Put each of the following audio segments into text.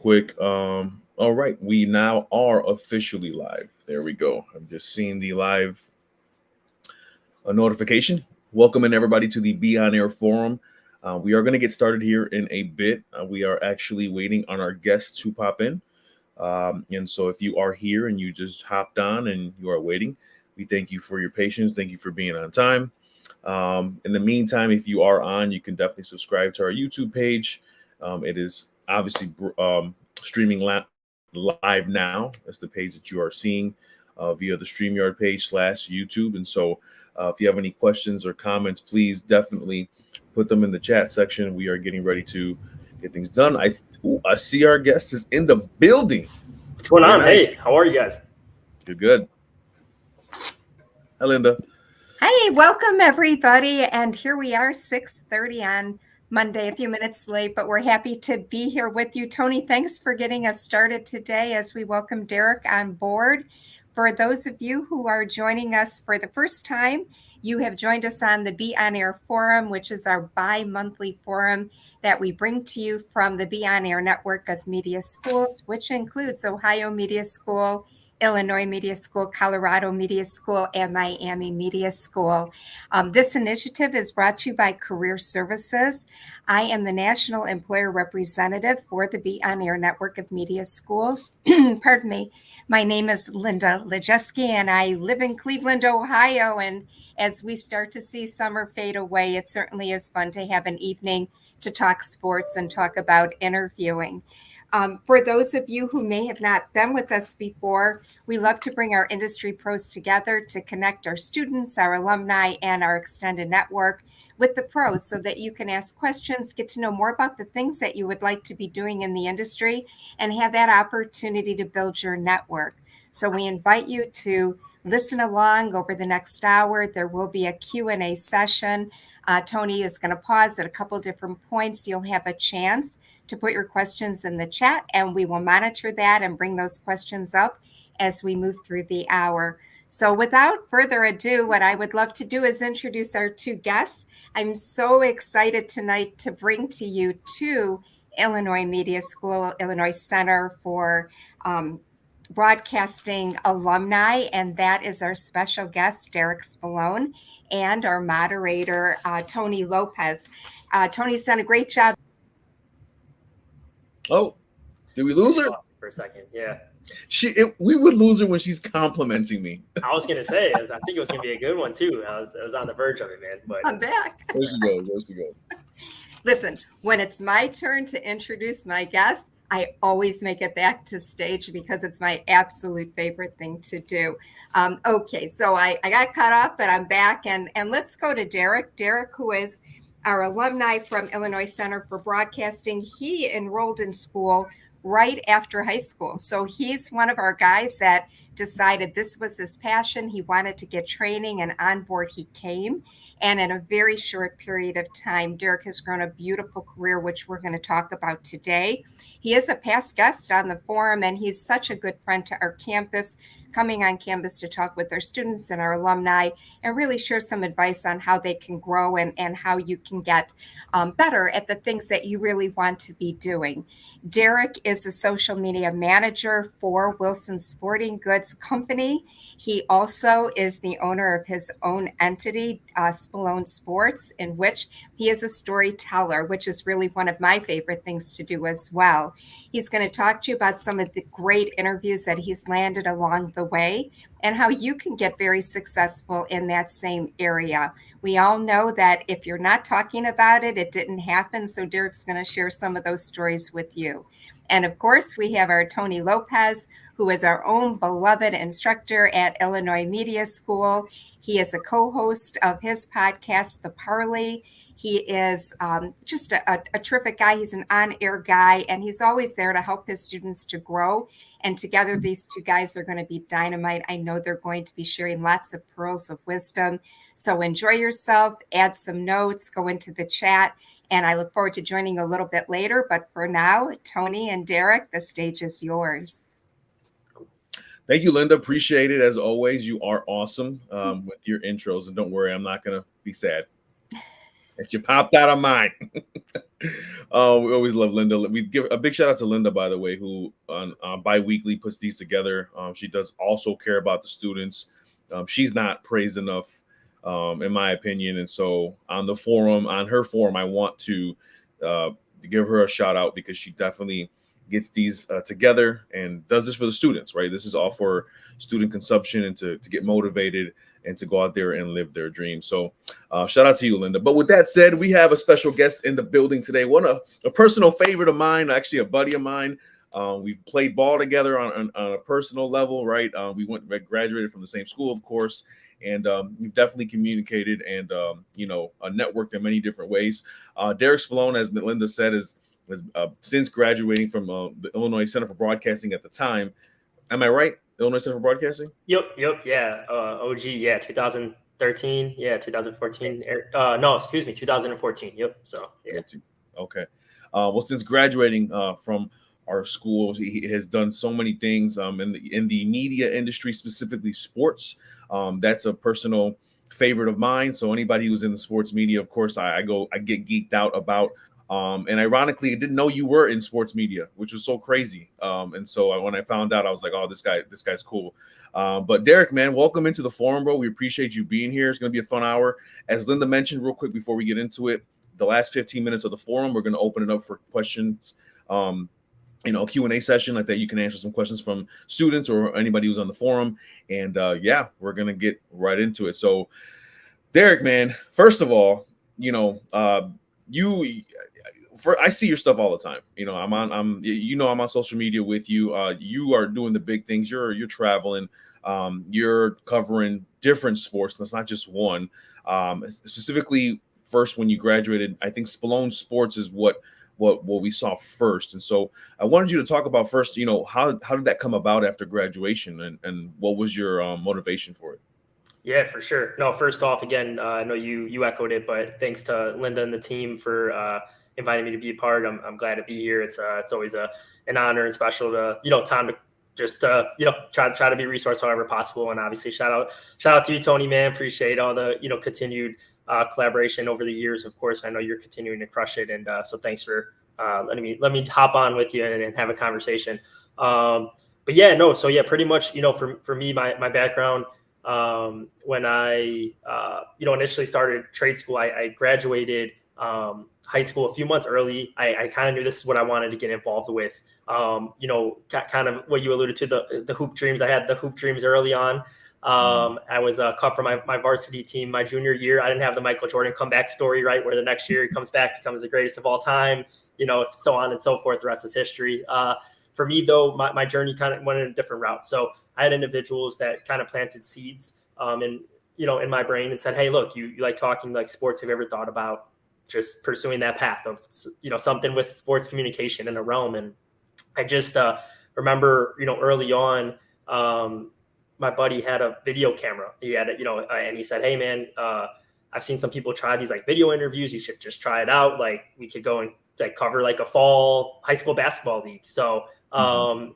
quick. All right, we now are officially live. There we go. I'm just seeing the live notification. Welcome in everybody to the Be On Air Forum. We are going to get started here in a bit. We are actually waiting on our guests to pop in. And so if you are here and you just hopped on and you are waiting, we thank you for your patience. Thank you for being on time. In the meantime, if you are on, you can definitely subscribe to our YouTube page. It is obviously streaming live now. That's the page that you are seeing via the StreamYard page /YouTube. And so if you have any questions or comments, please definitely put them in the chat section. We are getting ready to get things done. I see our guest is in the building. What's going on? Nice. Hey, how are you guys? Good. Hi, Linda. Hey, welcome everybody. And here we are, 6:30 on Monday, a few minutes late, but we're happy to be here with you. Tony, thanks for getting us started today as we welcome Derek on board. For those of you who are joining us for the first time, you have joined us on the Be On Air Forum, which is our bi-monthly forum that we bring to you from the Be On Air network of media schools, which includes Ohio Media School, Illinois Media School, Colorado Media School, and Miami Media School. This initiative is brought to you by Career Services. I am the National Employer Representative for the Be On Air Network of Media Schools. Pardon me. My name is Linda Lejeski, and I live in Cleveland, Ohio. And as we start to see summer fade away, it certainly is fun to have an evening to talk sports and talk about interviewing. For those of you who may have not been with us before, we love to bring our industry pros together to connect our students, our alumni, and our extended network with the pros so that you can ask questions, get to know more about the things that you would like to be doing in the industry, and have that opportunity to build your network. So we invite you to listen along over the next hour. There will be a Q&A session. Tony is going to pause at a couple different points. You'll have a chance to put your questions in the chat, and we will monitor that and bring those questions up as we move through the hour. So without further ado, what I would love to do is introduce our two guests. I'm so excited tonight to bring to you two Illinois Media School, Illinois Center for Broadcasting alumni, and that is our special guest, Derek Spallone, and our moderator, Tony Lopez. Tony's done a great job. Oh, did we lose her? For a second, yeah. We would lose her when she's complimenting me. I was going to say, I think it was going to be a good one, too. I was on the verge of it, man. But I'm back. There she goes. Listen, when it's my turn to introduce my guests, I always make it back to stage because it's my absolute favorite thing to do. Okay, so I got cut off, but I'm back. And let's go to Derek. Derek, who is our alumni from Illinois Center for Broadcasting. He enrolled in school right after high school. So he's one of our guys that decided this was his passion. He wanted to get training, and on board he came. And in a very short period of time, Derek has grown a beautiful career, which we're going to talk about today. He is a past guest on the forum, and he's such a good friend to our campus, coming on campus to talk with our students and our alumni and really share some advice on how they can grow and how you can get better at the things that you really want to be doing. Derek is a social media manager for Wilson Sporting Goods Company. He also is the owner of his own entity, Spallone Sports, in which he is a storyteller, which is really one of my favorite things to do as well. He's going to talk to you about some of the great interviews that he's landed along the way and how you can get very successful in that same area. We all know that if you're not talking about it, it didn't happen. So Derek's going to share some of those stories with you. And of course, we have our Tony Lopez, who is our own beloved instructor at Illinois Media School. He is a co-host of his podcast, The Parley. He is just a terrific guy. He's an on-air guy, and he's always there to help his students to grow. And together, these two guys are going to be dynamite. I know they're going to be sharing lots of pearls of wisdom. So enjoy yourself, add some notes, go into the chat, and I look forward to joining a little bit later. But for now, Tony and Derek, the stage is yours. Thank you, Linda. Appreciate it. As always, you are awesome with your intros. And don't worry, I'm not going to be sad. And she popped out of mine. We always love Linda. We give a big shout out to Linda, by the way, who on bi-weekly puts these together. She does also care about the students. She's not praised enough, in my opinion. And so on the forum, on her forum, I want to give her a shout out because she definitely gets these together and does this for the students, right? This is all for student consumption and to get motivated and to go out there and live their dreams. So shout out to you, Linda. But with that said, we have a special guest in the building today. A personal favorite of mine, actually a buddy of mine. We've played ball together on a personal level, right? We graduated from the same school, of course, and we've definitely communicated and networked in many different ways. Derek Spallone, as Linda said, has since graduating from the Illinois Center for Broadcasting at the time. Am I right? Illinois Center for Broadcasting? Yep, yeah. OG, yeah, 2013, yeah, 2014. No, excuse me, 2014. Yep. So yeah. Okay. Well, since graduating from our school, he has done so many things in the media industry, specifically sports. That's a personal favorite of mine. So anybody who's in the sports media, of course, I get geeked out about. And ironically, I didn't know you were in sports media, which was so crazy. And so when I found out, I was like, oh, this guy's cool. But Derek, man, welcome into the forum, bro. We appreciate you being here. It's going to be a fun hour. As Linda mentioned real quick before we get into it, the last 15 minutes of the forum, we're going to open it up for questions, a Q&A session like that. You can answer some questions from students or anybody who's on the forum. And we're going to get right into it. So Derek, man, first of all, I see your stuff all the time. I'm on social media with you. You are doing the big things. You're traveling. You're covering different sports. That's not just one. Specifically, first when you graduated, I think Spallone Sports is what we saw first. And so I wanted you to talk about first. How did that come about after graduation, and what was your motivation for it? Yeah, for sure. No, first off, again, I know you echoed it, but thanks to Linda and the team for inviting me to be a part. I'm glad to be here. It's always an honor and special to time to just try to be a resource however possible. And obviously shout out to you, Tony, man. Appreciate all the continued collaboration over the years. Of course, I know you're continuing to crush it, and so thanks for let me hop on with you and have a conversation. But yeah, no, so yeah, pretty much for me, my background. When I, initially started trade school, I graduated high school a few months early. I kind of knew this is what I wanted to get involved with. Kind of what you alluded to, the hoop dreams. I had the hoop dreams early on. I was cut for my varsity team my junior year. I didn't have the Michael Jordan comeback story, right? Where the next year he comes back, becomes the greatest of all time, so on and so forth. The rest is history. For me, though, my journey kind of went in a different route. So I had individuals that kind of planted seeds in my brain and said, hey, look, you like talking like sports. Have you ever thought about just pursuing that path of, something with sports communication in a realm? And I just remember, early on, my buddy had a video camera. He had it, and he said, hey, man, I've seen some people try these like video interviews. You should just try it out. Like we could go and like cover like a fall high school basketball league. So, I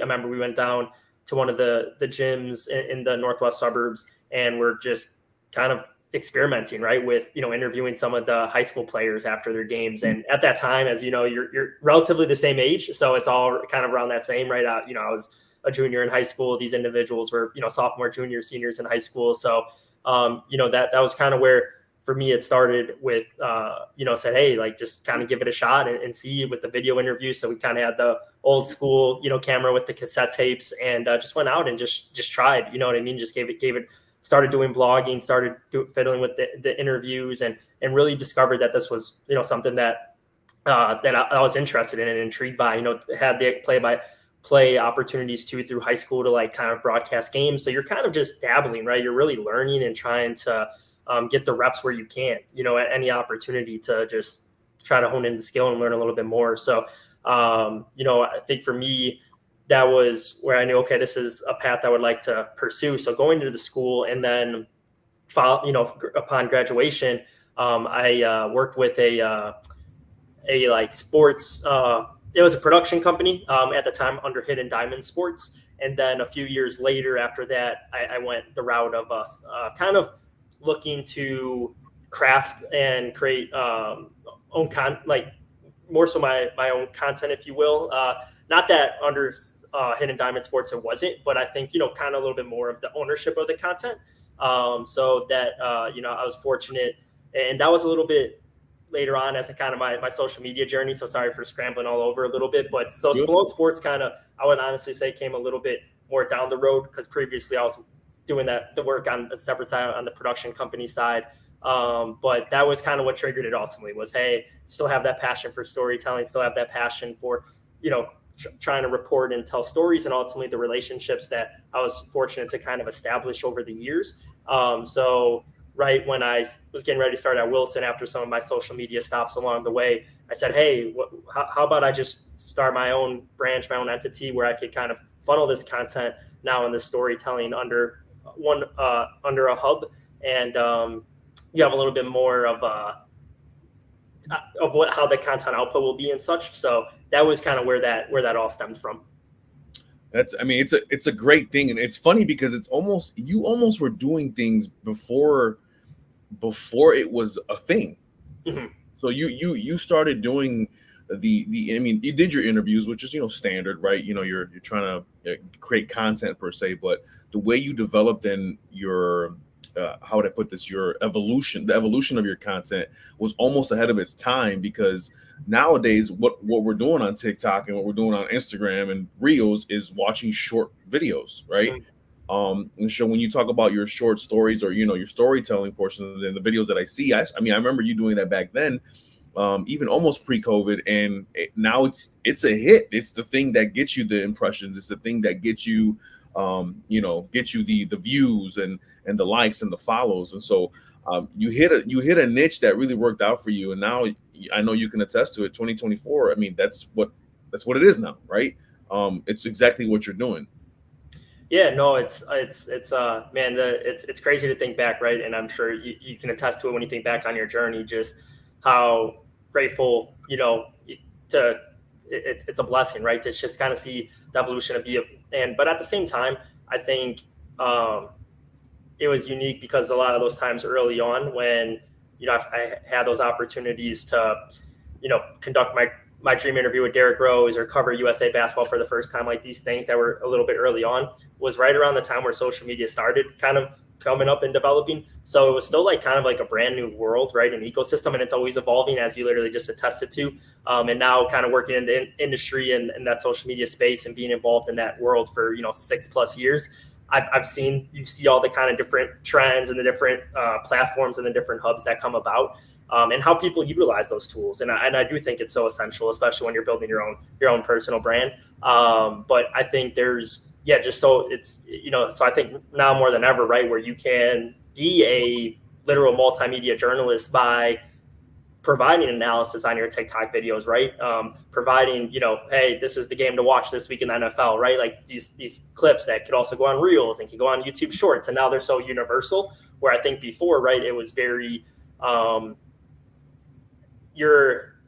remember we went down to one of the gyms in the northwest suburbs, and we're just kind of experimenting, right, with interviewing some of the high school players after their games. And at that time, as you're relatively the same age, so it's all kind of around that same, right? I was a junior in high school. These individuals were sophomore, junior, seniors in high school. So that was kind of where for me it started with said, hey, like just kind of give it a shot and see with the video interview. So we kind of had the old school camera with the cassette tapes, and just went out and just tried, just gave it, started doing blogging, started fiddling with the interviews, and really discovered that this was something that I was interested in and intrigued by. Had the play-by-play opportunities too through high school to like kind of broadcast games. So you're kind of just dabbling, right? You're really learning and trying to get the reps where you can, at any opportunity to just try to hone in the skill and learn a little bit more. So, I think for me, that was where I knew, okay, this is a path I would like to pursue. So going to the school, and then upon graduation, I worked with a like sports, it was a production company at the time under Hidden Diamond Sports. And then a few years later after that, I went the route of kind of looking to craft and create more so my own content, if you will. Not that under Hidden Diamond Sports it wasn't, but I think, kind of a little bit more of the ownership of the content. So that, I was fortunate, and that was a little bit later on as a kind of my social media journey. So sorry for scrambling all over a little bit, but so Spallone Sports kind of, I would honestly say, came a little bit more down the road, because previously I was doing the work on a separate side on the production company side. But that was kind of what triggered it ultimately was, hey, still have that passion for storytelling, still have that passion for, trying to report and tell stories, and ultimately the relationships that I was fortunate to kind of establish over the years. So right when I was getting ready to start at Wilson, after some of my social media stops along the way, I said, hey, how about I just start my own branch, my own entity, where I could kind of funnel this content now in the storytelling under a hub, and you have a little bit more of how the content output will be and such. So that was kind of where that all stemmed from. It's a great thing, and it's funny because you almost were doing things before it was a thing. Mm-hmm. So you started doing you did your interviews, which is standard, right? You're trying to create content per se, but the way you developed and your how would I put this, the evolution of your content was almost ahead of its time, because nowadays what we're doing on TikTok and what we're doing on Instagram and Reels is watching short videos, right? Mm-hmm. And so when you talk about your short stories or your storytelling portion, and the videos that I see, I remember you doing that back then, even almost pre-COVID, and now it's a hit. It's the thing that gets you the impressions. It's the thing that gets you, get you the views and the likes and the follows. And so you hit a niche that really worked out for you. And now I know you can attest to it. 2024. I mean, that's what it is now, right? It's exactly what you're doing. Yeah, no, it's man, it's crazy to think back, right? And I'm sure you can attest to it when you think back on your journey, just how grateful, it's a blessing, right? To just kind of see the evolution of but at the same time, I think it was unique because a lot of those times early on when, I had those opportunities to, conduct my dream interview with Derrick Rose or cover USA basketball for the first time, like these things that were a little bit early on, was right around the time where social media started kind of coming up and developing. So it was still kind of like a brand new world, right? An ecosystem, and it's always evolving, as you literally just attested to. And now kind of working in the industry and that social media space and being involved in that world for, 6+ years, I've seen, you see all the kind of different trends and the different platforms and the different hubs that come about. And how people utilize those tools, and I do think it's so essential, especially when you're building your own personal brand. But I think there's just so it's so I think now more than ever, right, where you can be a literal multimedia journalist by providing analysis on your TikTok videos, right? Providing, hey, this is the game to watch this week in the NFL, right? Like these clips that could also go on Reels and can go on YouTube Shorts, and now they're so universal. Where I think before, right, it was very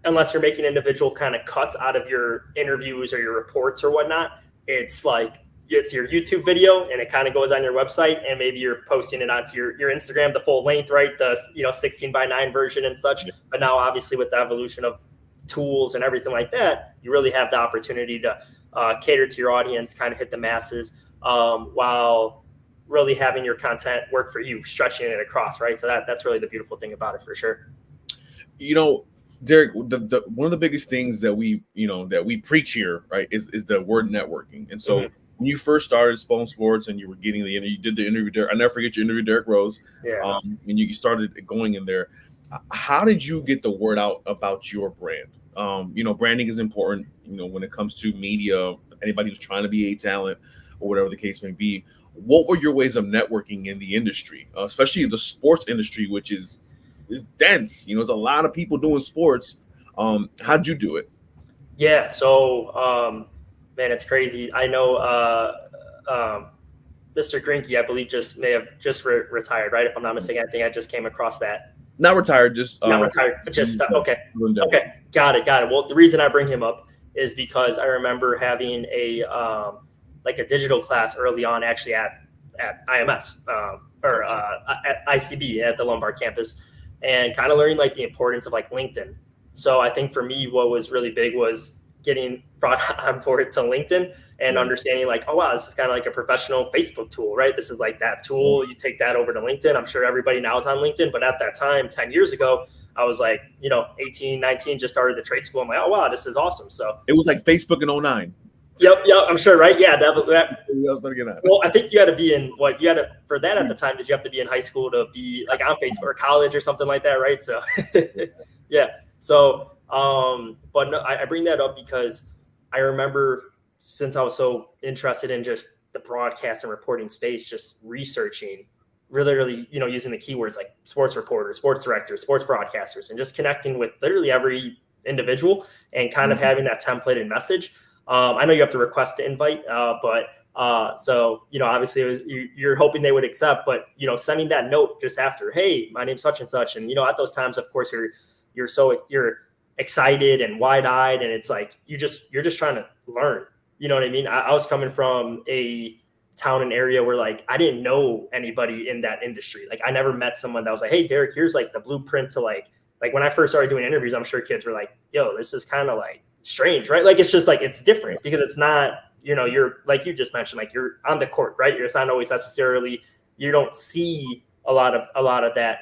unless you're making individual kind of cuts out of your interviews or your reports or whatnot, it's your YouTube video and it kind of goes on your website, and maybe you're posting it onto your Instagram, the full length, right? The 16:9 version and such. Yeah. But now obviously with the evolution of tools and everything like that, you really have the opportunity to cater to your audience, kind of hit the masses, while really having your content work for you, stretching it across, right? So that's really the beautiful thing about it, for sure. Derrick, one of the biggest things that we preach here, right, is the word networking. And so when you first started Spallone Sports and you were getting you did the interview, I never forget your interview, Derrick Rose. Yeah. And you started going in there. How did you get the word out about your brand? Branding is important, when it comes to media, anybody who's trying to be a talent or whatever the case may be. What were your ways of networking in the industry, especially the sports industry, which is dense? There's a lot of people doing sports. How'd you do it? Yeah. So, man, it's crazy. I know Mr. Grinke, I believe, may have retired, right? If I'm not mistaken, I think I just came across that. Not retired, just not retired. Just okay. Okay, got it. Well, the reason I bring him up is because I remember having a digital class early on, actually at IMS or at ICB at the Lombard campus. and kind of learning like the importance of like LinkedIn. So I think for me, what was really big was getting brought on board to LinkedIn and understanding like, oh, wow, this is kind of like a professional Facebook tool, right? This is like that tool. You take that over to LinkedIn. I'm sure everybody now is on LinkedIn, but at that time, 10 years ago, I was like, 18, 19, just started the trade school. I'm like, oh, wow, this is awesome. So it was like Facebook in 09. Yep, I'm sure, right? Yeah, well, I think you had to be in for that at the time. Did you have to be in high school to be like on Facebook or college or something like that, right? So, yeah. So, but no, I bring that up because I remember since I was so interested in just the broadcast and reporting space, just researching, really, using the keywords like sports reporters, sports directors, sports broadcasters, and just connecting with literally every individual and kind of having that templated message. I know you have to request to invite, but so, obviously you're hoping they would accept, but, sending that note just after, hey, my name's such and such. And, at those times, of course, you're excited and wide eyed. And it's like, you're just trying to learn, you know what I mean? I was coming from a town and area where like, I didn't know anybody in that industry. Like I never met someone that was like, hey, Derek, here's like the blueprint to like when I first started doing interviews, I'm sure kids were like, yo, this is kind of like strange, right? Like, it's just like, it's different because it's not, you're like you just mentioned, like you're on the court, right? It's not always necessarily, you don't see a lot of that,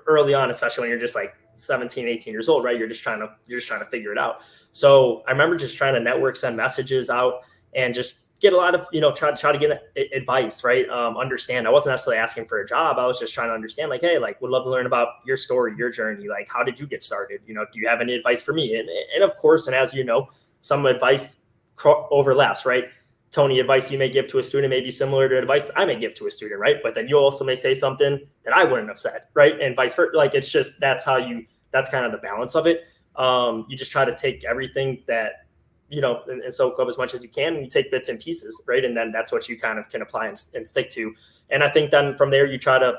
early on, especially when you're just like 17, 18 years old, right? You're just trying to figure it out. So I remember just trying to network, send messages out and just get a lot of, try to get advice, right? Understand. I wasn't necessarily asking for a job. I was just trying to understand like, hey, like would love to learn about your story, your journey. Like, how did you get started? Do you have any advice for me? And of course, and as you know, some advice overlaps, right? Tony, advice you may give to a student may be similar to advice I may give to a student, right? But then you also may say something that I wouldn't have said, right? And vice versa. Like, it's just, that's kind of the balance of it. You just try to take everything that, and soak up as much as you can, and you take bits and pieces, right? And then that's what you kind of can apply and stick to. And I think then from there, you try to,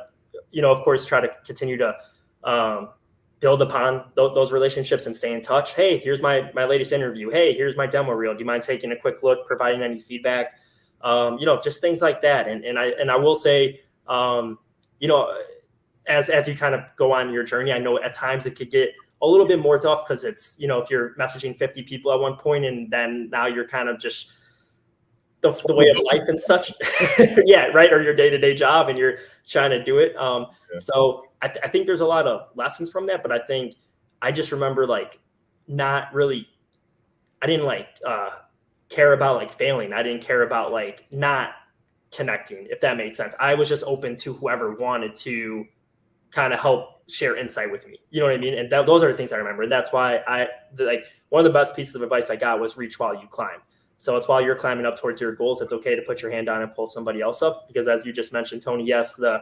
of course, try to continue to build upon those relationships and stay in touch. Hey, here's my latest interview. Hey, here's my demo reel. Do you mind taking a quick look, providing any feedback? Just things like that. And I will say, as you kind of go on your journey, I know at times it could get a little bit more tough because it's, if you're messaging 50 people at one point and then now you're kind of just the way of life and such. Yeah, right. Or your day-to-day job and you're trying to do it. So I think there's a lot of lessons from that, but I think I just remember like not really, I didn't like care about like failing. I didn't care about like not connecting, if that made sense. I was just open to whoever wanted to kind of help share insight with me. You know what I mean? And those are the things I remember. And that's why one of the best pieces of advice I got was reach while you climb. So it's while you're climbing up towards your goals, it's okay to put your hand down and pull somebody else up. Because as you just mentioned, Tony, yes, the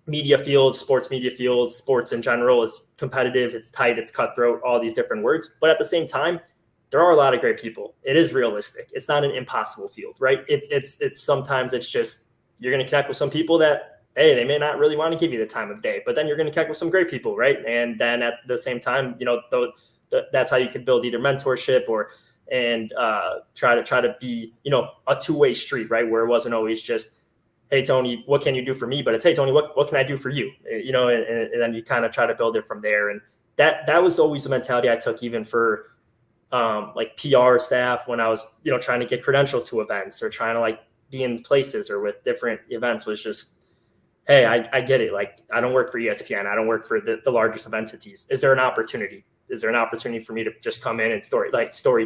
media field, sports media field, sports in general is competitive. It's tight, it's cutthroat, all these different words. But at the same time, there are a lot of great people. It is realistic. It's not an impossible field, right? It's sometimes it's just, you're going to connect with some people that, hey, they may not really want to give you the time of day, but then you're going to connect with some great people, right? And then at the same time, that's how you could build either mentorship and try to be, a two-way street, right? Where it wasn't always just, hey, Tony, what can you do for me? But it's, hey, Tony, what can I do for you? And then you kind of try to build it from there. And that was always the mentality I took even for like PR staff when I was, trying to get credentialed to events or trying to like be in places or with different events was just, hey, I get it. Like, I don't work for ESPN. I don't work for the largest of entities. Is there an opportunity? Is there an opportunity for me to just come in and story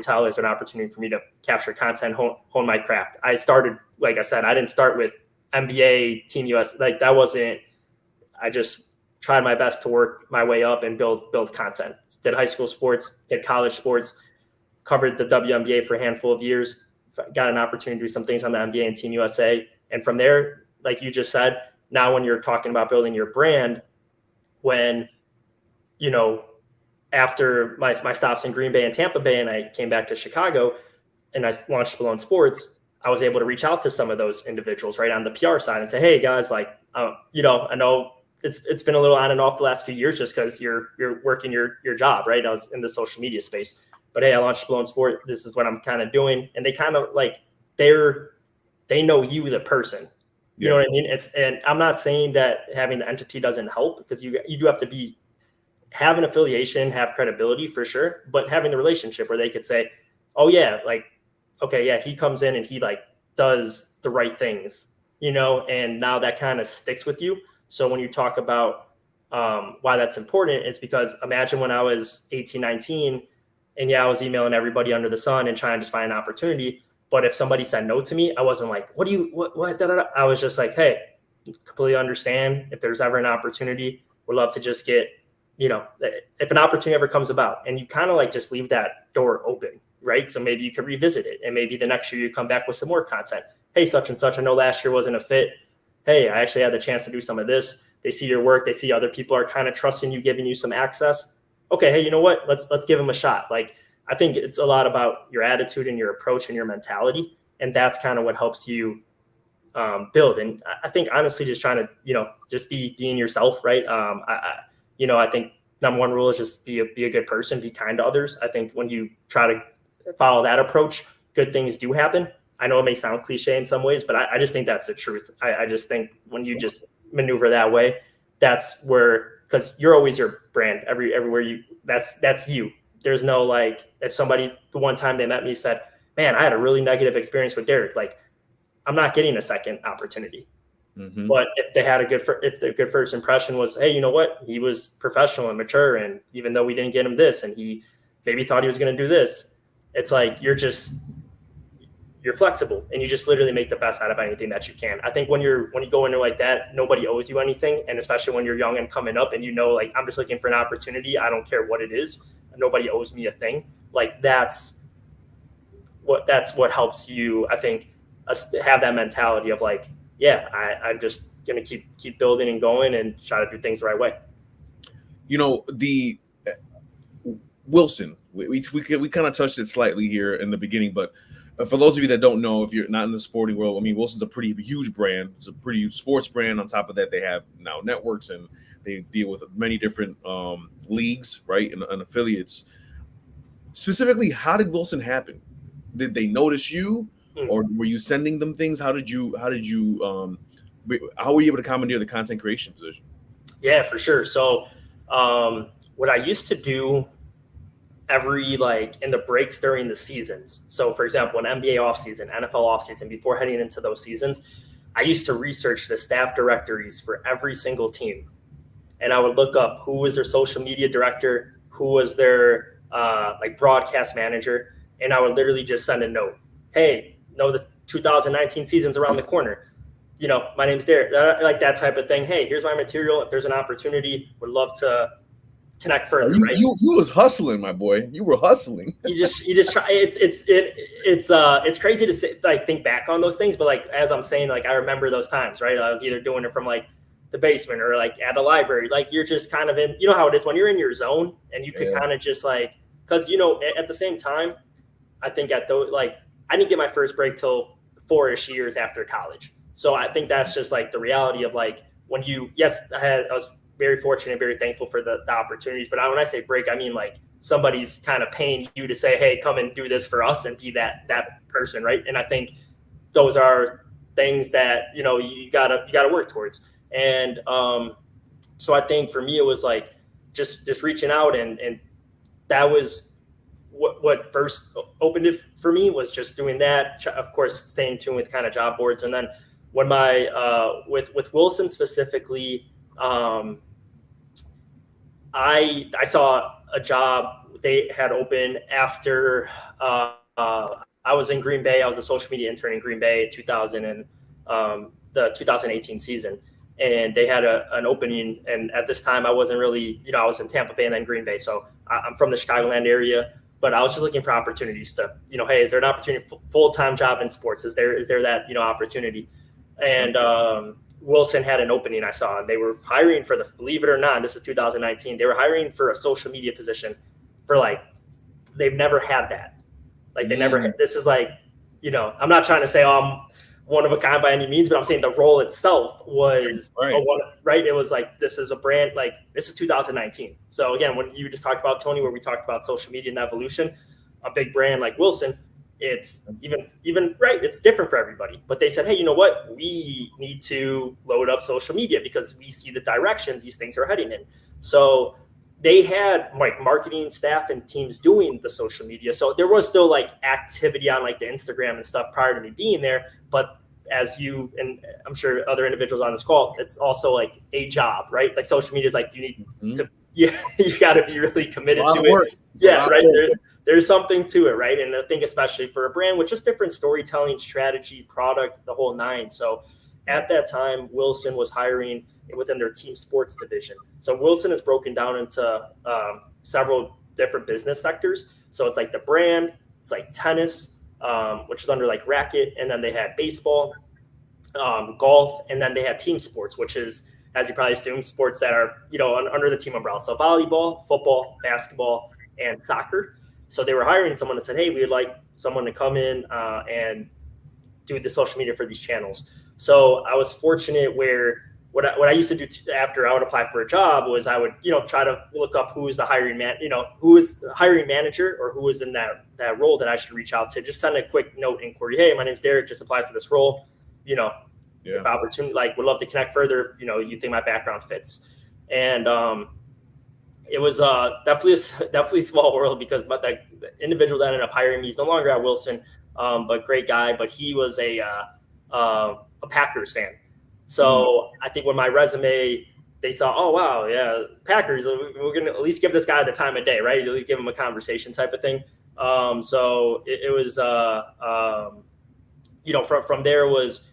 tell? Is there an opportunity for me to capture content, hone my craft? I started, like I said, I didn't start with NBA, Team US. Like that wasn't, I just tried my best to work my way up and build content. Did high school sports, did college sports, covered the WNBA for a handful of years, got an opportunity to do some things on the NBA and Team USA. And from there, like you just said, now when you're talking about building your brand, when, after my stops in Green Bay and Tampa Bay and I came back to Chicago and I launched Spallone Sports, I was able to reach out to some of those individuals right on the PR side and say, hey guys, like, I know it's been a little on and off the last few years just because you're working your job, right? I was in the social media space, but hey, I launched Spallone Sport. This is what I'm kind of doing. And they kind of like, they know you, the person. You know what I mean? And I'm not saying that having the entity doesn't help, because you do have to have an affiliation, have credibility for sure, but having the relationship where they could say, oh yeah, like, okay, yeah, he comes in and he like does the right things, and now that kind of sticks with you. So when you talk about why that's important, is because imagine when I was 18, 19, and yeah, I was emailing everybody under the sun and trying to just find an opportunity. But if somebody said no to me, I wasn't like, what, da, da, da. I was just like, hey, completely understand. If there's ever an opportunity, we'd love to just get, if an opportunity ever comes about, and you kind of like just leave that door open, right? So maybe you could revisit it, and maybe the next year you come back with some more content. Hey, such and such, I know last year wasn't a fit. Hey, I actually had the chance to do some of this. They see your work. They see other people are kind of trusting you, giving you some access. Okay, hey, you know what? Let's give them a shot. Like, I think it's a lot about your attitude and your approach and your mentality, and that's kind of what helps you build. And I think honestly, just trying to just being yourself, right? I think number one rule is just be a good person, be kind to others. I think when you try to follow that approach, good things do happen. I know it may sound cliche in some ways, but I just think that's the truth. I just think when you just maneuver that way, that's where, because you're always your brand everywhere that's you. There's no like, if somebody the one time they met me said, man, I had a really negative experience with Derek, like, I'm not getting a second opportunity. Mm-hmm. But if the good first impression was, hey, you know what, he was professional and mature, and even though we didn't get him this, and he maybe thought he was going to do this, it's like you're flexible, and you just literally make the best out of anything that you can. I think when you go into like that, nobody owes you anything, and especially when you're young and coming up, and like, I'm just looking for an opportunity. I don't care what it is. Nobody owes me a thing. Like, that's what helps you, I think, have that mentality of like, yeah, I'm just gonna keep building and going and try to do things the right way. The Wilson, we kind of touched it slightly here in the beginning, but for those of you that don't know, if you're not in the sporting world, I mean, Wilson's a pretty huge brand. It's a pretty huge sports brand. On top of that, they have now networks, and they deal with many different leagues, right, and affiliates. Specifically, how did Wilson happen? Did they notice you, or were you sending them things? How were you able to commandeer the content creation position? Yeah, for sure. So what I used to do in the breaks during the seasons. So for example, an NBA offseason, NFL offseason, before heading into those seasons, I used to research the staff directories for every single team. And I would look up who was their social media director, who was their broadcast manager. And I would literally just send a note. Hey, the 2019 season's around the corner. My name's Derek, like that type of thing. Hey, here's my material. If there's an opportunity, would love to connect further. Right? You was hustling, my boy. You were hustling. you just try. It's crazy to say, like, think back on those things, but like, as I'm saying, like, I remember those times, right? I was either doing it from like the basement or like at the library. Like, you're just kind of in, how it is when you're in your zone, and you could kind of just like, because at the same time, I think I didn't get my first break till 4-ish years after college. So I think that's just like the reality of like, when I was very fortunate, very thankful for the opportunities. But when I say break, I mean like somebody's kind of paying you to say, hey, come and do this for us, and be that person, right? And I think those are things that you gotta work towards. And so I think for me, it was like just reaching out, and that was what first opened it for me, was just doing that. Of course, staying tuned with kind of job boards, and then when my with Wilson specifically, I saw a job they had open after I was in Green Bay. I was a social media intern in Green Bay in the 2018 season, and they had an opening. And at this time, I wasn't really, I was in Tampa Bay and then Green Bay, so I'm from the Chicagoland area. But I was just looking for opportunities to, hey, is there an opportunity, full-time job in sports? Is there that, opportunity? And Wilson had an opening I saw, and they were hiring for believe it or not, this is 2019, they were hiring for a social media position for they've never had that. Like, they never had, this is like, I'm not trying to say, I'm one of a kind by any means, but I'm saying the role itself was right. It was like, this is a brand, like, this is 2019. So again, when you just talked about Tony, where we talked about social media and evolution, a big brand like Wilson, it's even right. It's different for everybody. But they said, hey, you know what? We need to load up social media because we see the direction these things are heading in. So they had like marketing staff and teams doing the social media. So there was still like activity on like the Instagram and stuff prior to me being there. But as you, and I'm sure other individuals on this call, it's also like a job, right? Like social media is like, you need to, you got to be really committed to it. Yeah, right. There's something to it, right? And I think especially for a brand with just different storytelling, strategy, product, the whole nine. So at that time, Wilson was hiring within their team sports division. So Wilson is broken down into several different business sectors. So it's like the brand, it's like tennis, which is under like racket, and then they had baseball, golf, and then they had team sports, which is, as you probably assume, sports that are, you know, under the team umbrella. So volleyball, football, basketball, and soccer. So they were hiring someone that said, hey, we would like someone to come in and do the social media for these channels. So I was fortunate where what I used to do after I would apply for a job was I would, you know, try to look up who is the hiring man, you know, who is the hiring manager or who is in that role that I should reach out to. Just send a quick note inquiry. Hey, my name's Derek. Just applied for this role. You know, if opportunity, like, would love to connect further. You know, you think my background fits, and it was definitely a small world because the individual that ended up hiring me is no longer at Wilson, but great guy. But he was a Packers fan. So I think when my resume, they saw, oh, wow, yeah, Packers, we're going to at least give this guy the time of day, right? At least give him a conversation type of thing. So it was, you know, from there was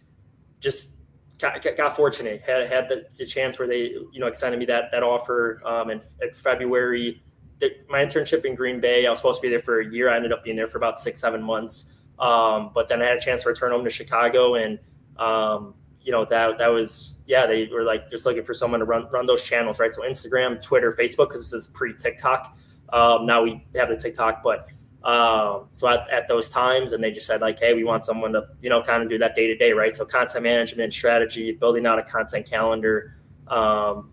just got fortunate, had the chance where they, you know, extended me that offer in February. My internship in Green Bay, I was supposed to be there for a year. I ended up being there for about 6-7 months. But then I had a chance to return home to Chicago, and you know, that was, yeah, they were like just looking for someone to run those channels, right? So Instagram, Twitter, Facebook, because this is pre-TikTok. Now we have the TikTok, but so at those times, and they just said like, hey, we want someone to, you know, kind of do that day to day, right? So content management, strategy, building out a content calendar,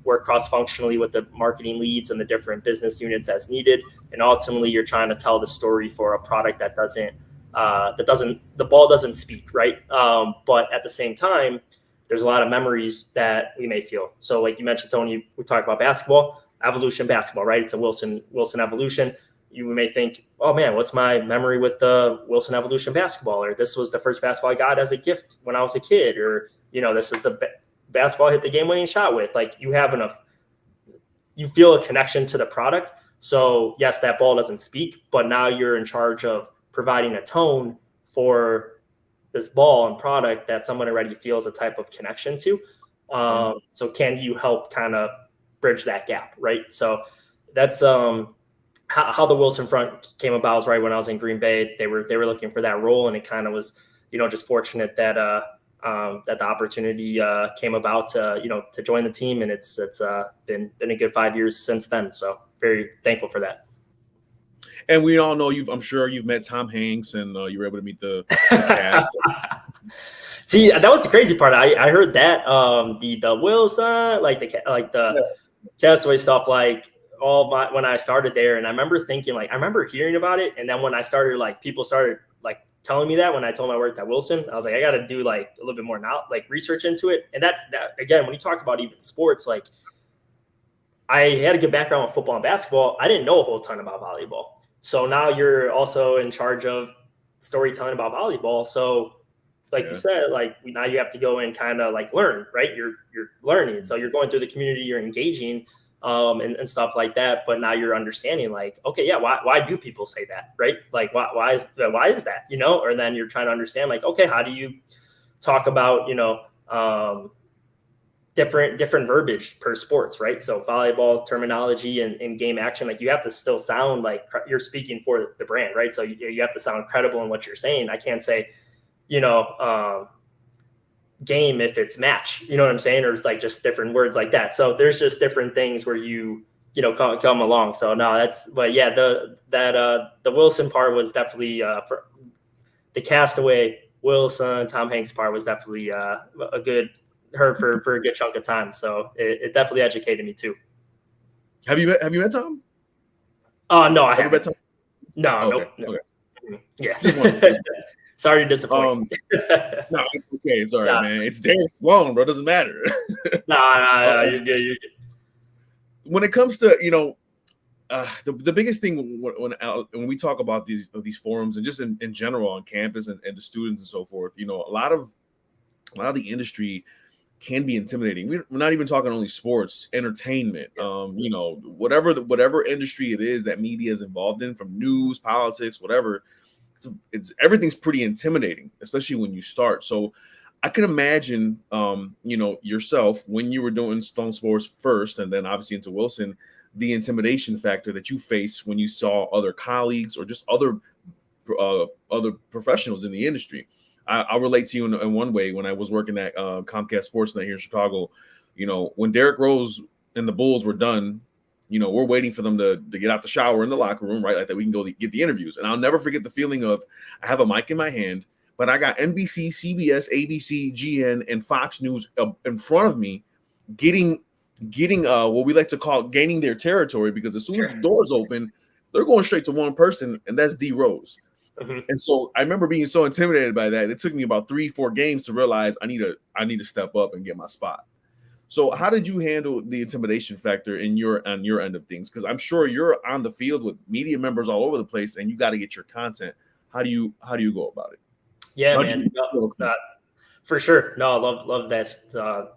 work cross-functionally with the marketing leads and the different business units as needed. And ultimately you're trying to tell the story for a product that the ball doesn't speak, right? But at the same time, there's a lot of memories that we may feel. So like you mentioned, Tony, we talked about basketball, Evolution basketball, right? It's a Wilson Evolution. You may think, oh man, what's my memory with the Wilson Evolution basketball? Or this was the first basketball I got as a gift when I was a kid. Or, you know, this is the basketball I hit the game-winning shot with. Like, you feel a connection to the product. So yes, that ball doesn't speak, but now you're in charge of providing a tone for this ball and product that someone already feels a type of connection to. So can you help kind of bridge that gap, right? So that's how the Wilson front came about. Was right when I was in Green Bay. They were looking for that role, and it kind of was, you know, just fortunate that that the opportunity came about to, you know, to join the team, and it's been a good 5 years since then. So very thankful for that. And we all know I'm sure you've met Tom Hanks, and you were able to meet the cast. See, that was the crazy part. I heard that the Wilson, like the Castaway stuff, like when I started there, and I remember thinking, like, I remember hearing about it, and then when I started, like, people started like telling me that when I told them I worked at Wilson, I was like, I got to do like a little bit more now, like research into it. And that again, when you talk about even sports, like, I had a good background with football and basketball. I didn't know a whole ton about volleyball. So now you're also in charge of storytelling about volleyball. So like you said, like, now you have to go and kind of like learn, right? You're learning. So you're going through the community, you're engaging and stuff like that. But now you're understanding, like, okay, yeah, why do people say that, right? Like, why is that, you know? Or then you're trying to understand, like, okay, how do you talk about, you know, different verbiage per sports, right? So volleyball terminology and game action, like, you have to still sound like you're speaking for the brand, right? So you have to sound credible in what you're saying. I can't say, you know, game if it's match, you know what I'm saying? Or it's like just different words like that. So there's just different things where you know, come along. So no, but yeah, the Wilson part was definitely for the Castaway, Wilson, Tom Hanks part was definitely a good for a good chunk of time. So it definitely educated me too. Have you met Tom? No, I haven't. Met Tom? No, okay. nope. Okay. Yeah. Just one of those. Sorry to disappoint. No, it's okay. It's all right, man. It's Derek Spallone, bro. It doesn't matter. No, you're good. You're good. When it comes to, the biggest thing when we talk about these forums and just in general on campus and the students and so forth, a lot of the industry can be intimidating. We're not even talking only sports, entertainment, whatever industry it is that media is involved in, from news, politics, whatever. It's everything's pretty intimidating, especially when you start. So I can imagine, yourself when you were doing Stone Sports first, and then obviously into Wilson, the intimidation factor that you face when you saw other colleagues or just other professionals in the industry. I'll relate to you in one way. When I was working at Comcast Sportsnet here in Chicago, when Derrick Rose and the Bulls were done, we're waiting for them to get out the shower in the locker room, right? Like that we can go get the interviews. And I'll never forget the feeling of, I have a mic in my hand, but I got NBC, CBS, ABC, GN, and Fox News in front of me, getting what we like to call gaining their territory, because as soon as the doors open, they're going straight to one person, and that's D Rose. Mm-hmm. And so I remember being so intimidated by that. It took me about 3-4 games to realize I need to step up and get my spot. So how did you handle the intimidation factor on your end of things? Because I'm sure you're on the field with media members all over the place, and you got to get your content. How do you go about it? Yeah, man. For sure. No, I love that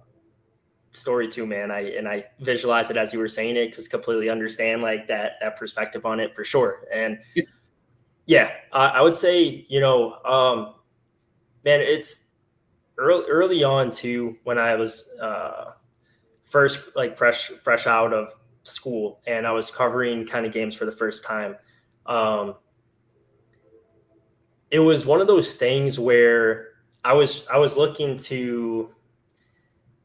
story too, man. I visualized it as you were saying it, because completely understand like that perspective on it for sure. And yeah, I would say, man, it's early on too, when I was first, like fresh out of school, and I was covering kind of games for the first time. It was one of those things where I was looking to.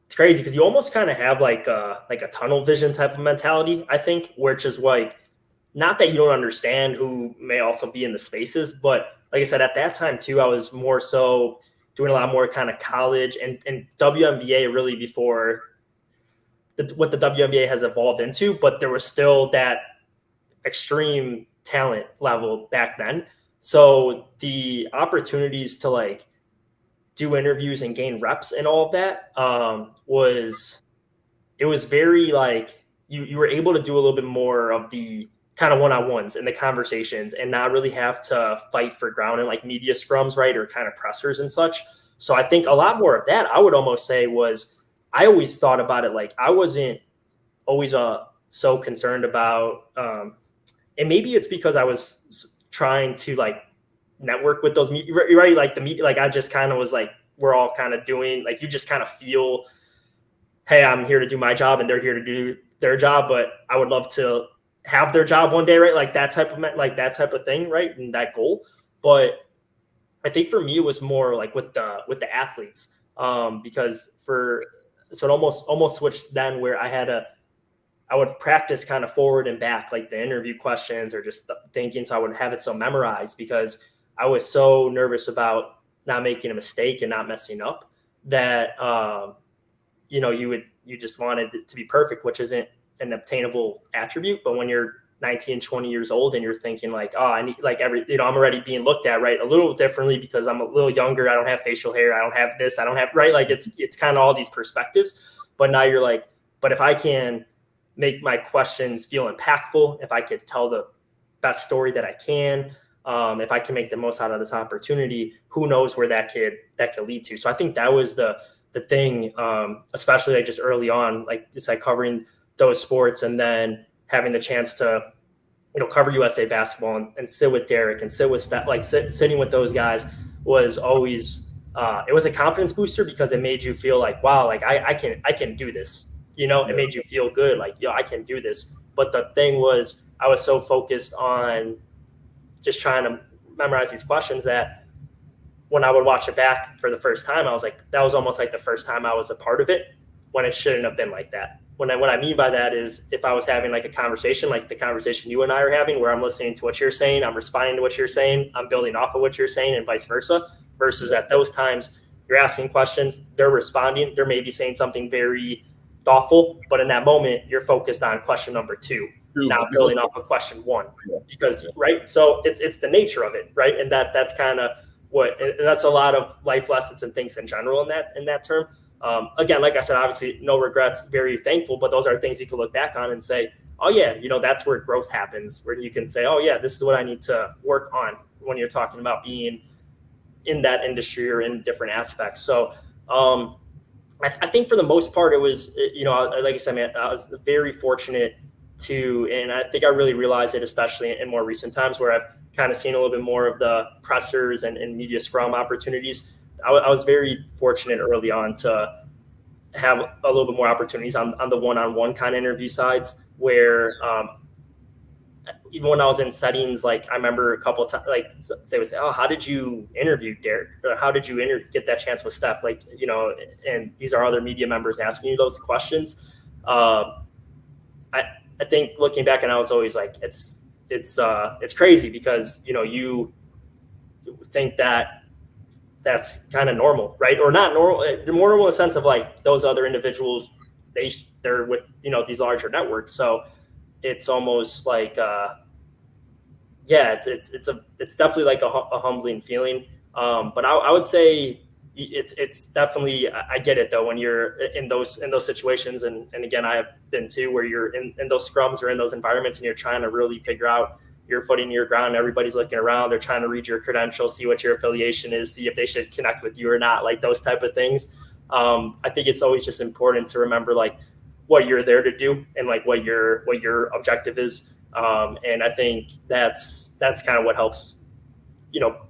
It's crazy because you almost kind of have like a tunnel vision type of mentality, I think, which is like, not that you don't understand who may also be in the spaces, but like I said, at that time too, I was more so doing a lot more kind of college and WNBA really before what the WNBA has evolved into, but there was still that extreme talent level back then. So the opportunities to like do interviews and gain reps and all of that was very like you were able to do a little bit more of the kind of one-on-ones and the conversations, and not really have to fight for ground in like media scrums, right, or kind of pressers and such. So I think a lot more of that, I would almost say, was I always thought about it like I wasn't always so concerned about, and maybe it's because I was trying to like network with those media, right? Like the media, like I just kind of was like, we're all kind of doing, like you just kind of feel, hey, I'm here to do my job and they're here to do their job, but I would love to have their job one day, right? Like that type of thing, right? And that goal. But I think for me, it was more like with the athletes, because so it almost switched then, where I would practice kind of forward and back, like the interview questions or just thinking. So I would have it so memorized, because I was so nervous about not making a mistake and not messing up that, you just wanted it to be perfect, which isn't an obtainable attribute. But when you're 19, 20 years old and you're thinking like, oh, I need like I'm already being looked at, right, a little differently because I'm a little younger. I don't have facial hair. I don't have this. I don't have, right. Like it's kind of all these perspectives. But now you're like, but if I can make my questions feel impactful, if I could tell the best story that I can, if I can make the most out of this opportunity, who knows where that could lead to. So I think that was the thing, especially like just early on, like it's like covering those sports and then having the chance to, cover USA basketball and sit with Derek and sit with Steph, like sitting with those guys was always, it was a confidence booster, because it made you feel like, wow, like I can do this. It made you feel good. Like, I can do this. But the thing was, I was so focused on just trying to memorize these questions that when I would watch it back for the first time, I was like, that was almost like the first time I was a part of it, when it shouldn't have been like that. What I mean by that is, if I was having like a conversation, like the conversation you and I are having, where I'm listening to what you're saying, I'm responding to what you're saying, I'm building off of what you're saying, and vice versa, versus at those times, you're asking questions, they're responding, they're maybe saying something very thoughtful, but in that moment, you're focused on question number 2. not building off of question one, because right. So it's the nature of it, right? And that's kind of what, and that's a lot of life lessons and things in general in that term. Again, like I said, obviously no regrets, very thankful, but those are things you can look back on and say, oh yeah, that's where growth happens, where you can say, oh yeah, this is what I need to work on when you're talking about being in that industry or in different aspects. So I think for the most part, it was, like I said, man, I was very fortunate to, and I think I really realized it, especially in more recent times where I've kind of seen a little bit more of the pressers and media scrum opportunities. I was very fortunate early on to have a little bit more opportunities on the one-on-one kind of interview sides where, even when I was in settings, like I remember a couple of times, like they would say, oh, how did you interview Derek? Or how did you get that chance with Steph? Like, and these are other media members asking you those questions. I think looking back, and I was always like, it's crazy because, you think that that's kind of normal, right? Or not normal, more normal in the sense of like those other individuals, they're with, these larger networks. So it's almost like, it's definitely like a humbling feeling. But I would say it's definitely, I get it though, when you're in those situations. And again, I have been too, where you're in those scrums or in those environments and you're trying to really figure out your footing, your ground. Everybody's looking around. They're trying to read your credentials, see what your affiliation is, see if they should connect with you or not, like those type of things. I think it's always just important to remember like what you're there to do and like what your objective is. And I think that's kind of what helps,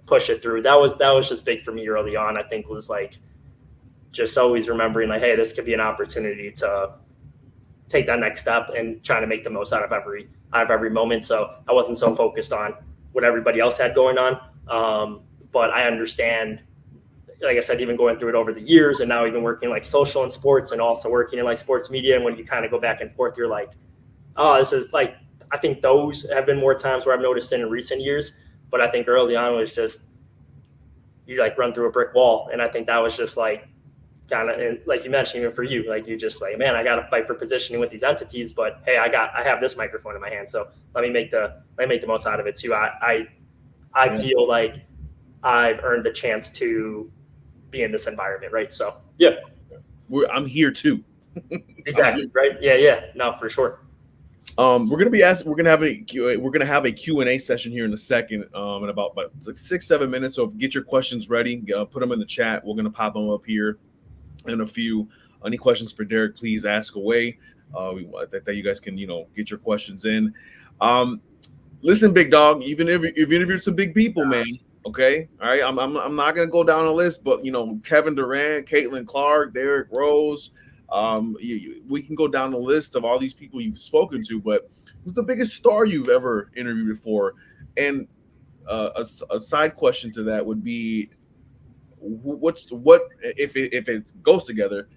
push it through. That was just big for me early on. I think was like just always remembering like, hey, this could be an opportunity to take that next step and trying to make the most out of every moment. So I wasn't so focused on what everybody else had going on. But I understand, like I said, even going through it over the years and now even working like social and sports and also working in like sports media. And when you kind of go back and forth, you're like, oh, this is like, I think those have been more times where I've noticed in recent years. But I think early on was just, you like run through a brick wall. And I think that was just like, kind of like you mentioned, even for you, like you just like, man, I got to fight for positioning with these entities, but hey, I have this microphone in my hand, so let me make the most out of it too. I feel like I've earned the chance to be in this environment, right? So yeah, I'm here too. Exactly, right? Yeah, no, for sure. We're gonna have a Q&A session here in a second, in about like 6-7 minutes. So get your questions ready, put them in the chat. We're gonna pop them up here in a few. Any questions for Derek, please ask away. That you guys can get your questions in. Listen, big dog, you've interviewed some big people, man. Okay, all right. I'm not gonna go down a list, but Kevin Durant, Caitlin Clark, Derrick Rose. We can go down the list of all these people you've spoken to, but who's the biggest star you've ever interviewed before? And a side question to that would be, what if it goes together?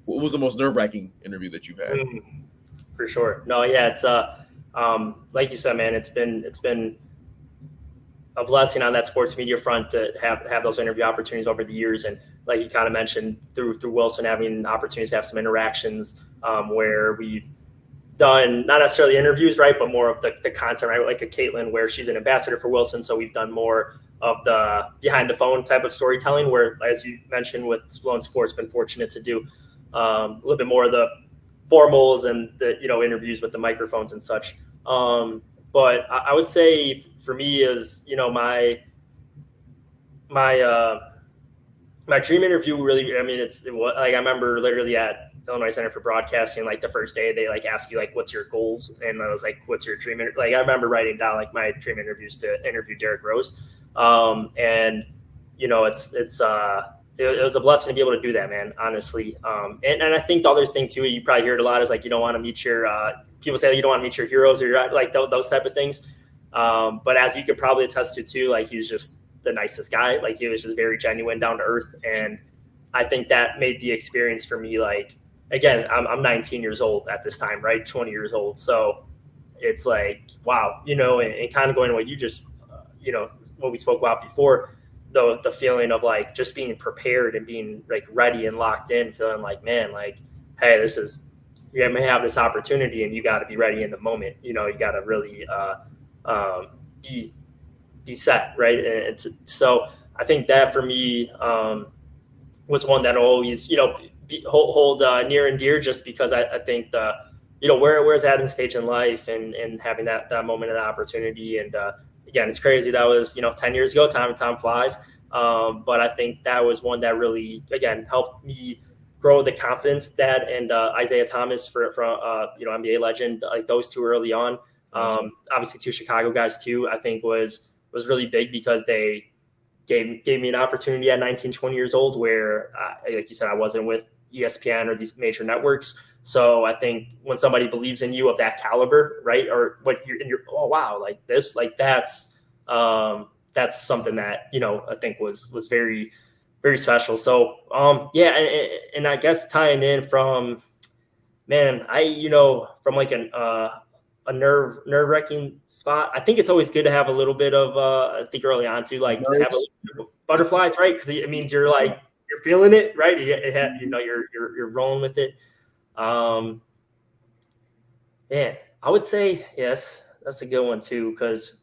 What was the most nerve-wracking interview that you've had? For sure. No, yeah, it's like you said, man, it's been a blessing on that sports media front to have those interview opportunities over the years. And like you kind of mentioned, through Wilson, having opportunities to have some interactions where we've done not necessarily interviews, right, but more of the content, right? Like a Caitlin, where she's an ambassador for Wilson. So we've done more of the behind the phone type of storytelling, where, as you mentioned, with Spallone Sports, been fortunate to do a little bit more of the formals and the interviews with the microphones and such. But I would say for me is my dream interview really. I mean, it was like I remember literally at Illinois Center for Broadcasting, like the first day they like ask you like what's your goals, and I was like, what's your dream? Like I remember writing down like my dream interviews to interview Derrick Rose, and it was a blessing to be able to do that, man, honestly. And I think the other thing too, you probably hear it a lot, is like you don't want to meet your people say you don't want to meet your heroes or your, like those type of things. But as you could probably attest to too, like he's just the nicest guy. Like he was just very genuine, down to earth. And I think that made the experience for me, like, again, I'm 19 years old at this time, right? 20 years old. So it's like, wow, and kind of going to what you just, what we spoke about before, the feeling of like just being prepared and being like ready and locked in, feeling like, man, like, hey, this is you may have this opportunity, and you got to be ready in the moment. You got to really be set, right? And so I think that for me was one that always hold near and dear, just because I think where's at in stage in life, and having that moment of opportunity. And again, it's crazy that was 10 years ago. Time flies. But I think that was one that really, again, helped me grow the confidence. That and Isaiah Thomas from NBA legend, like those two early on. Obviously, two Chicago guys too. I think was really big, because they gave me an opportunity at 19, 20 years old, where, like you said, I wasn't with ESPN or these major networks. So I think when somebody believes in you of that caliber, right, or what you're oh wow, like this, like that's something that I think was very, very special. So yeah, and I guess tying in from, man, from like a nerve-wracking spot. I think it's always good to have a little bit of I think early on to like have a butterflies, right? Because it means you're feeling it, right? You're rolling with it. Man, I would say yes. That's a good one too, because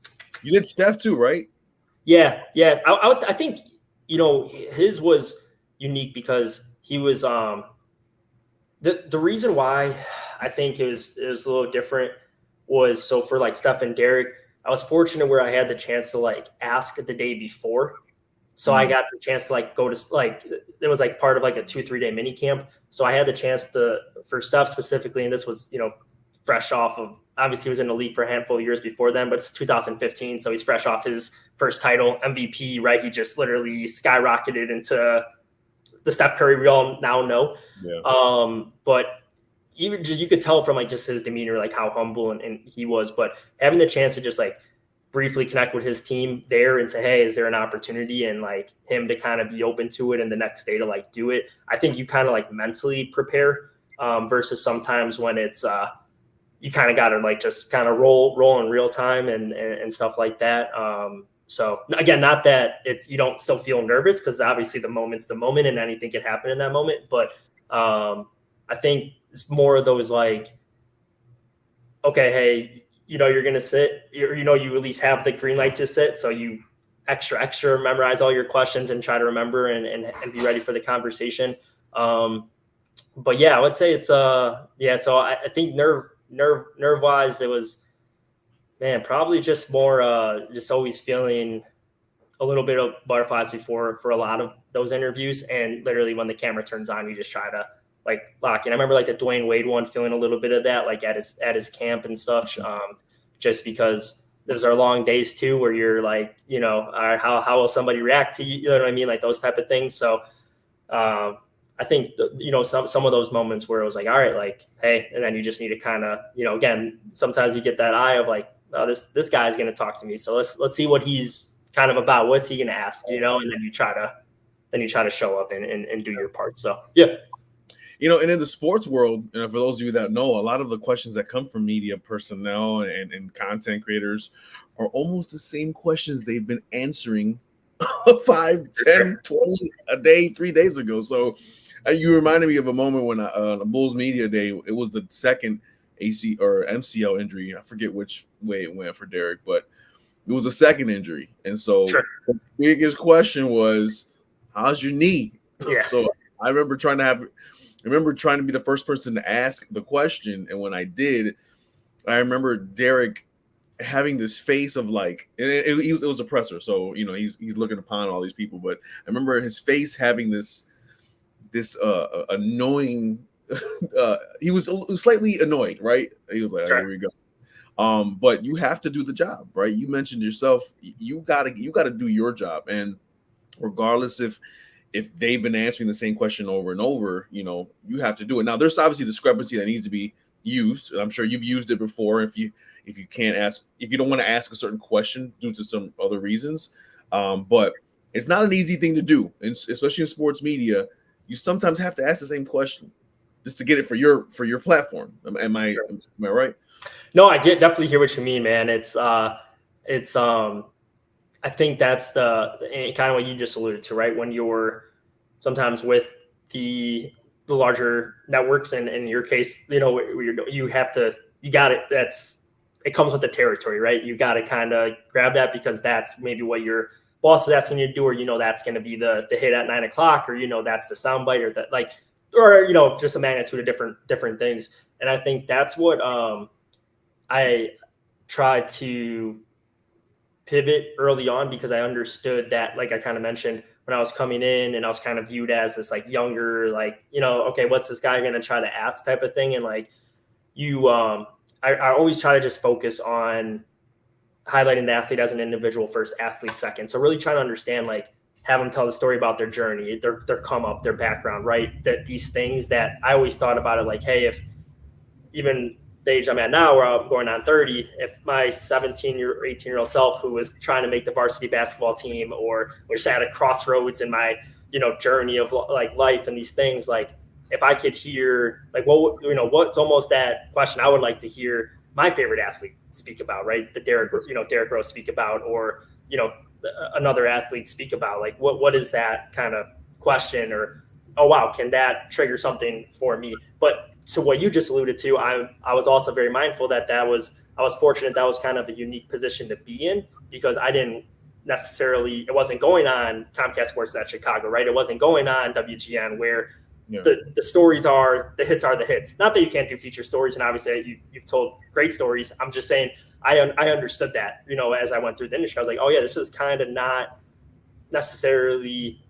you did Steph too, right? Yeah. I think his was unique, because he was the reason why I think it was a little different was, so for like Steph and Derek, I was fortunate where I had the chance to like ask the day before. So I got the chance to like go to it was like part of like a 2-3 day mini camp. So I had the chance for Steph specifically, and this was, fresh off of, obviously he was in the league for a handful of years before then, but it's 2015. So he's fresh off his first title, MVP, right? He just literally skyrocketed into the Steph Curry we all now know. Yeah. But even just, you could tell from like just his demeanor, like how humble and he was, but having the chance to just like briefly connect with his team there and say, hey, is there an opportunity? And like him to kind of be open to it, and the next day to like do it. I think you kind of like mentally prepare versus sometimes when it's you kind of got to like just kind of roll in real time and stuff like that. So again, not that you don't still feel nervous, because obviously the moment's the moment and anything can happen in that moment. But I think it's more of those like, okay, hey, you're going to sit, you at least have the green light to sit. So you extra memorize all your questions and try to remember and be ready for the conversation. But yeah, I would say it's yeah. So I think nerve wise, it was, man, probably just more just always feeling a little bit of butterflies before for a lot of those interviews. And literally when the camera turns on, you just try to like lock in. I remember like the Dwayne Wade one, feeling a little bit of that, like at his camp and stuff, just because those are long days too, where you're like, how will somebody react to you? You know what I mean? Like those type of things. So I think, some of those moments where it was like, all right, like, hey, and then you just need to kind of, again, sometimes you get that eye of like, oh, this guy's going to talk to me. So let's see what he's kind of about. What's he going to ask, and then you try to show up and do your part. So, yeah. And in the sports world, and for those of you that know, a lot of the questions that come from media personnel and content creators are almost the same questions they've been answering 5, 10, 20 a day, 3 days ago. So you reminded me of a moment when on a Bulls media day, it was the second AC or MCL injury. I forget which way it went for Derek, but it was a second injury. And so the biggest question was, how's your knee? Yeah. So I remember trying to be the first person to ask the question. And when I did, I remember Derek having this face of like, it was a presser. So, he's looking upon all these people, but I remember his face having this annoying, he was slightly annoyed, right? He was like, here we go. But you have to do the job, right? You mentioned yourself, you gotta do your job. And regardless if they've been answering the same question over and over, you have to do it. Now, there's obviously discrepancy that needs to be used. And I'm sure you've used it before. If you don't want to ask a certain question due to some other reasons, but it's not an easy thing to do, and especially in sports media. You sometimes have to ask the same question just to get it for your platform. Am I right? No, I definitely hear what you mean, man. It's I think that's the kind of what you just alluded to, right? When you're sometimes with the the larger networks, and in your case, you know, you got it. It comes with the territory, right? You got to kind of grab that because that's maybe what your boss is asking you to do, or, you know, that's going to be the hit at 9 o'clock, or, you know, that's the soundbite, or that, like, or, you know, just a magnitude of different things. And I think that's what I tried to pivot early on, because I understood that, like I kind of mentioned, when I was coming in and I was kind of viewed as this like younger, like, you know, okay, what's this guy going to try to ask type of thing. And like I always try to just focus on highlighting the athlete as an individual first, athlete second. So really trying to understand, like, have them tell the story about their journey, their come up, their background, right? That these things that I always thought about it, like, hey, if even the age I'm at now, where I'm going on 30, if my 17 or 18-year-old self, who was trying to make the varsity basketball team, or was at a crossroads in my, you know, journey of like life and these things, like, if I could hear, like, what, you know, what's almost that question I would like to hear my favorite athlete speak about, right? The Derrick Rose speak about, or, you know, another athlete speak about, like, what is that kind of question, or, oh, wow, can that trigger something for me? But to what you just alluded to, I was also very mindful that I was fortunate that was kind of a unique position to be in, because I didn't necessarily, it wasn't going on Comcast Sports at Chicago, right? It wasn't going on WGN, where the stories are, the hits are the hits. Not that you can't do feature stories, and obviously you've told great stories. I'm just saying I understood that, you know, as I went through the industry. I was like, oh yeah, this is kind of not necessarily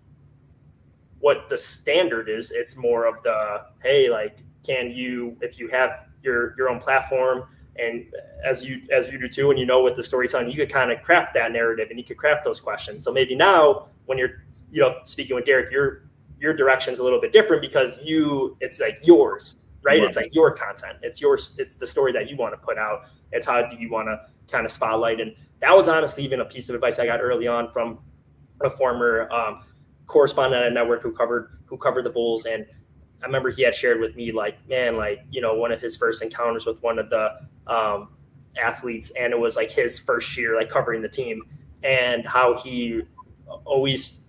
what the standard is. It's more of the, hey, like, can you, if you have your own platform, and as you do too, and, you know, with the storytelling, you could kind of craft that narrative, and you could craft those questions. So maybe now when you're, you know, speaking with Derrick, your direction is a little bit different, because it's like yours, right? It's like your content. It's yours. It's the story that you want to put out. It's how do you want to kind of spotlight. And that was honestly even a piece of advice I got early on from a former correspondent at a network who covered the Bulls. And I remember he had shared with me, like, man, like, you know, one of his first encounters with one of the athletes, and it was like his first year, like, covering the team, and how he always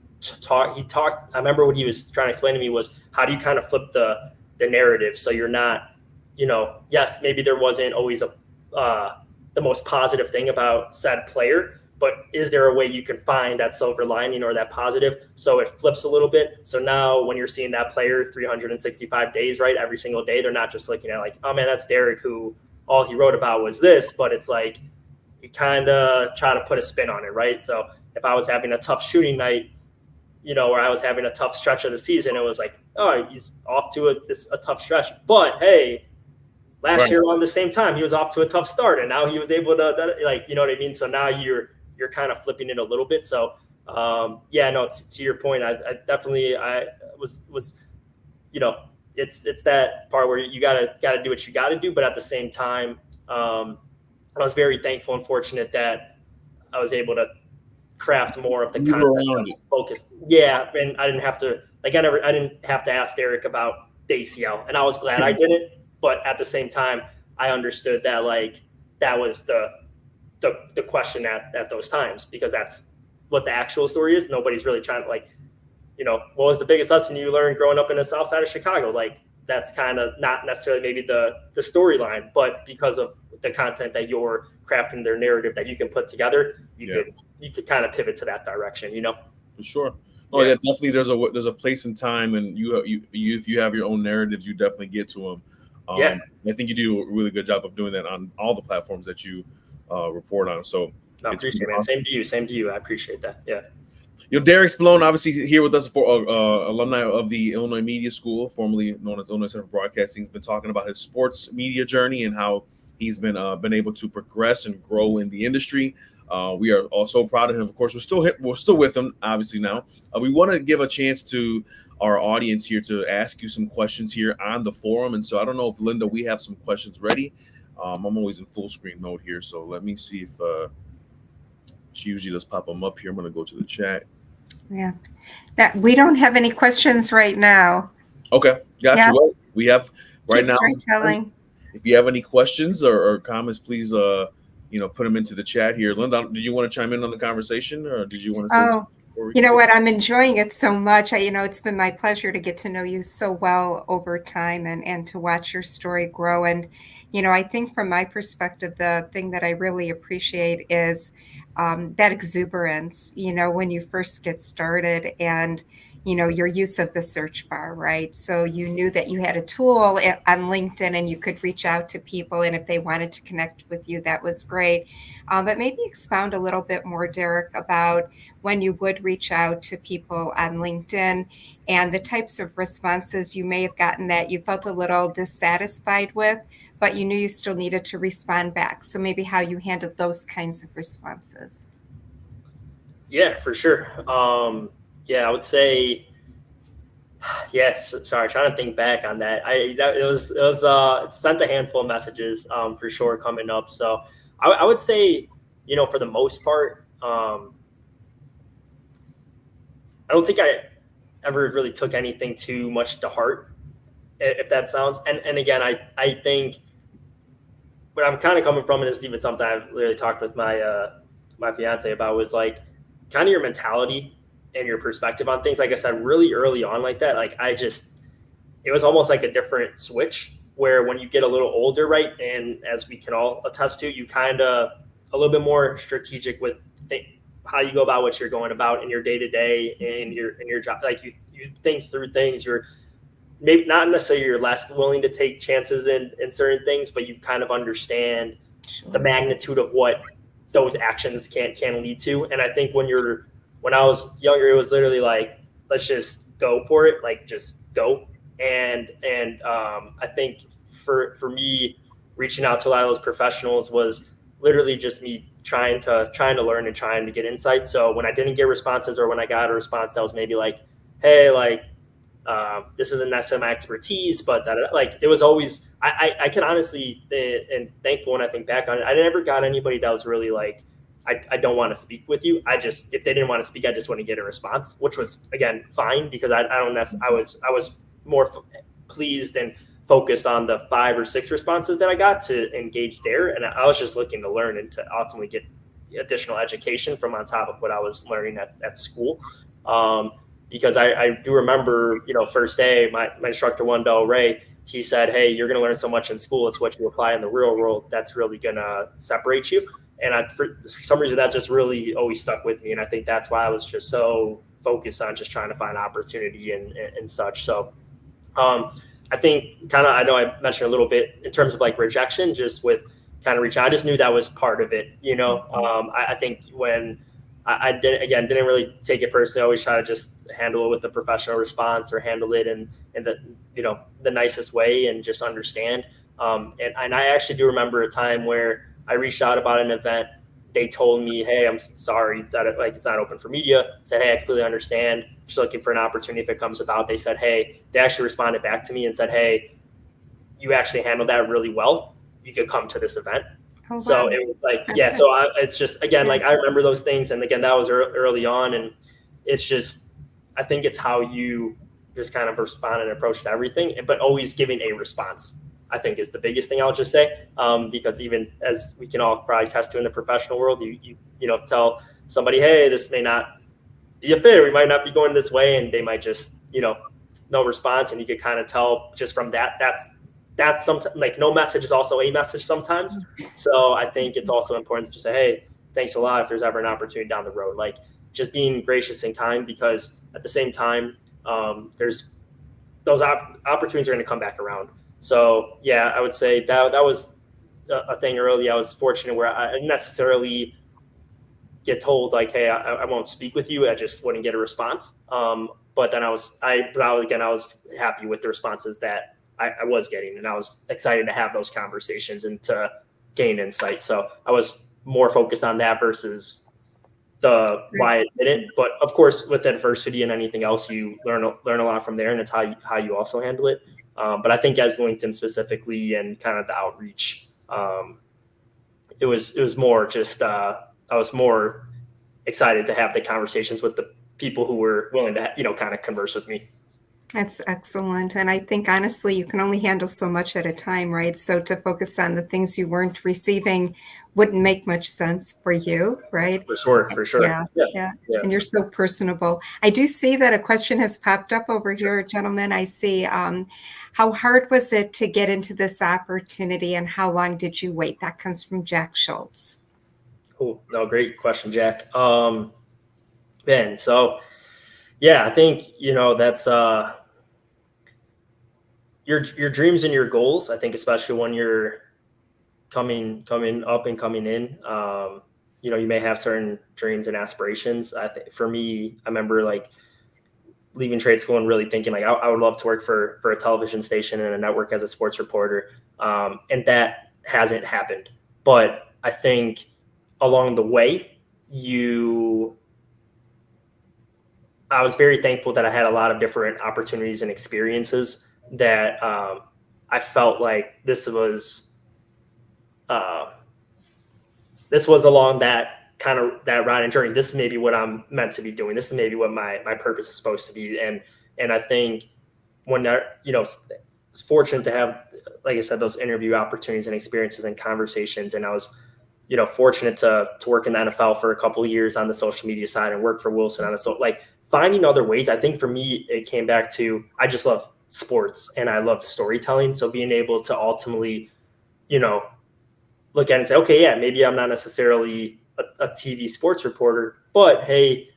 talked. I remember what he was trying to explain to me was, how do you kind of flip the narrative, so you're not, you know, yes, maybe there wasn't always the most positive thing about said player, but is there a way you can find that silver lining, or that positive, so it flips a little bit? So now when you're seeing that player 365 days, right, every single day, they're not just looking at, like, oh man, that's Derrick, who all he wrote about was this, but it's like, he kind of try to put a spin on it, right? So if I was having a tough shooting night, you know, or I was having a tough stretch of the season, it was like, oh, he's off to a tough stretch. But hey, last year on the same time, he was off to a tough start, and now he was able to, like, you know what I mean? So now you're kind of flipping it a little bit. So yeah, no, to your point, I definitely, I was, you know, it's that part where you gotta do what you gotta do. But at the same time, I was very thankful and fortunate that I was able to craft more of the content focused. Yeah. And I didn't have to, like, I didn't have to ask Derrick about the ACL, and I was glad I didn't. But at the same time, I understood that, like, that was the question at those times, because that's what the actual story is. Nobody's really trying to, like, you know, what was the biggest lesson you learned growing up in the South Side of Chicago? Like, that's kind of not necessarily maybe the storyline, but because of the content that you're crafting, their narrative that you can put together, you could kind of pivot to that direction, you know? For sure. Oh yeah, definitely. There's a place and time, and you if you have your own narratives, you definitely get to them. I think you do a really good job of doing that on all the platforms that you report on. So no, appreciate it, man. Same to you. I appreciate that. Yeah. You know, Derrick Spallone, obviously here with us, for alumni of the Illinois Media School, formerly known as Illinois Center for Broadcasting. He's been talking about his sports media journey and how he's been able to progress and grow in the industry. We are also proud of him. Of course, we're still with him, obviously now. We want to give a chance to our audience here to ask you some questions here on the forum. And so I don't know if, Linda, we have some questions ready. I'm always in full screen mode here, so let me see if she usually does pop them up here. I'm going to go to the chat. Yeah, that we don't have any questions right now. Okay, got you. Well, we have right now. Storytelling. If you have any questions or comments, please put them into the chat here. Linda, did you want to chime in on the conversation, or did you want to say something? You know what? I'm enjoying it so much. It's been my pleasure to get to know you so well over time and to watch your story grow. And, I think from my perspective, the thing that I really appreciate is that exuberance, when you first get started and, your use of the search bar, right? So you knew that you had a tool on LinkedIn and you could reach out to people. And if they wanted to connect with you, that was great. But maybe expound a little bit more, Derek, about when you would reach out to people on LinkedIn and the types of responses you may have gotten that you felt a little dissatisfied with, but you knew you still needed to respond back. So maybe how you handled those kinds of responses. Yeah, for sure. I would say, yes. Sorry, trying to think back on that. It sent a handful of messages for sure coming up. So I would say, for the most part, I don't think I ever really took anything too much to heart, if that sounds. And again, I think what I'm kind of coming from, and this is even something I've literally talked with my fiance about, was like kind of your mentality and your perspective on things. Like I said, really early on like that, like it was almost like a different switch where when you get a little older, right? And as we can all attest to, you kind of a little bit more strategic with how you go about what you're going about in your day to day and your job. Like you think through things. You're maybe not necessarily you're less willing to take chances in certain things, but you kind of understand the magnitude of what those actions can lead to. And I think when I was younger, it was literally like, let's just go for it, like just go. And I think for me, reaching out to a lot of those professionals was literally just me trying to learn and trying to get insight. So when I didn't get responses, or when I got a response that was maybe like, hey, like, this isn't necessarily my expertise, but like it was always, I can honestly, and thankful when I think back on it, I never got anybody that was really like, I don't want to speak with you. If they didn't want to speak, I just want to get a response, which was again fine, because I was more pleased and focused on the 5 or 6 responses that I got to engage there, and I was just looking to learn and to ultimately get additional education from on top of what I was learning at school. Because I do remember, first day, my instructor, Wendell Ray, he said, hey, you're going to learn so much in school. It's what you apply in the real world that's really going to separate you. And for some reason, that just really always stuck with me. And I think that's why I was just so focused on just trying to find opportunity and such. So I think I know I mentioned a little bit in terms of like rejection, just with kind of reaching, I just knew that was part of it. I think when I didn't really take it personally. I always try to just handle it with the professional response, or handle it in the nicest way, and just understand. And I actually do remember a time where I reached out about an event. They told me, hey, I'm sorry that it's not open for media. I said, hey, I completely understand. Just looking for an opportunity if it comes about. They said, hey, they actually responded back to me and said, hey, you actually handled that really well. You could come to this event. Oh, wow. So it was like, yeah. So it's just, again, like I remember those things. And again, that was early on. And it's just, I think it's how you just kind of respond and approach to everything, but always giving a response, I think, is the biggest thing I'll just say. Because even as we can all probably test to in the professional world, you tell somebody, hey, this may not be a fit. We might not be going this way. And they might just, no response. And you could kind of tell just from that, that's sometimes, like, no message is also a message sometimes. So I think it's also important to just say, hey, thanks a lot if there's ever an opportunity down the road. Like, just being gracious and kind, because at the same time, there's those opportunities are going to come back around. So yeah, I would say that was a thing early. I was fortunate where I didn't necessarily get told like, hey, I won't speak with you. I just wouldn't get a response. But then I was happy with the responses that I was getting, and I was excited to have those conversations and to gain insight. So I was more focused on that versus the why it didn't. But of course, with adversity and anything else, you learn a lot from there, and it's how you also handle it. But I think as LinkedIn specifically and kind of the outreach, it was more just I was more excited to have the conversations with the people who were willing to kind of converse with me. That's excellent. And I think honestly, you can only handle so much at a time, right? So to focus on the things you weren't receiving wouldn't make much sense for you, right? For sure. Yeah. And you're so personable. I do see that a question has popped up over here, gentlemen. I see, how hard was it to get into this opportunity and how long did you wait? That comes from Jack Schultz. Cool. No, great question, Jack. Ben, so yeah, I think, that's your dreams and your goals. I think especially when you're coming up and coming in, you may have certain dreams and aspirations. I think for me, I remember like leaving trade school and really thinking like I would love to work for a television station and a network as a sports reporter, and that hasn't happened. But I think along the way, I was very thankful that I had a lot of different opportunities and experiences that I felt like this was along that kind of that ride and journey. This is maybe what I'm meant to be doing. This is maybe what my purpose is supposed to be. And I think when it's fortunate to have, like I said, those interview opportunities and experiences and conversations. And I was, fortunate to work in the NFL for a couple of years on the social media side and work for Wilson on the like finding other ways. I think for me, it came back to, I just love sports and I love storytelling. So being able to ultimately, look at it and say, okay, yeah, maybe I'm not necessarily a TV sports reporter, but hey,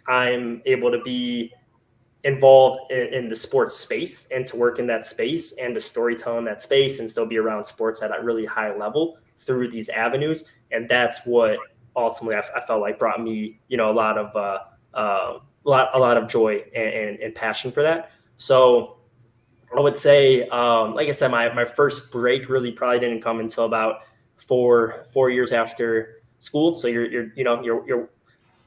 I'm able to be involved in the sports space and to work in that space and to storytell in that space and still be around sports at a really high level through these avenues. And that's what ultimately I felt like brought me, a lot of joy and passion for that. So I would say, like I said, my first break really probably didn't come until about four years after school. So you're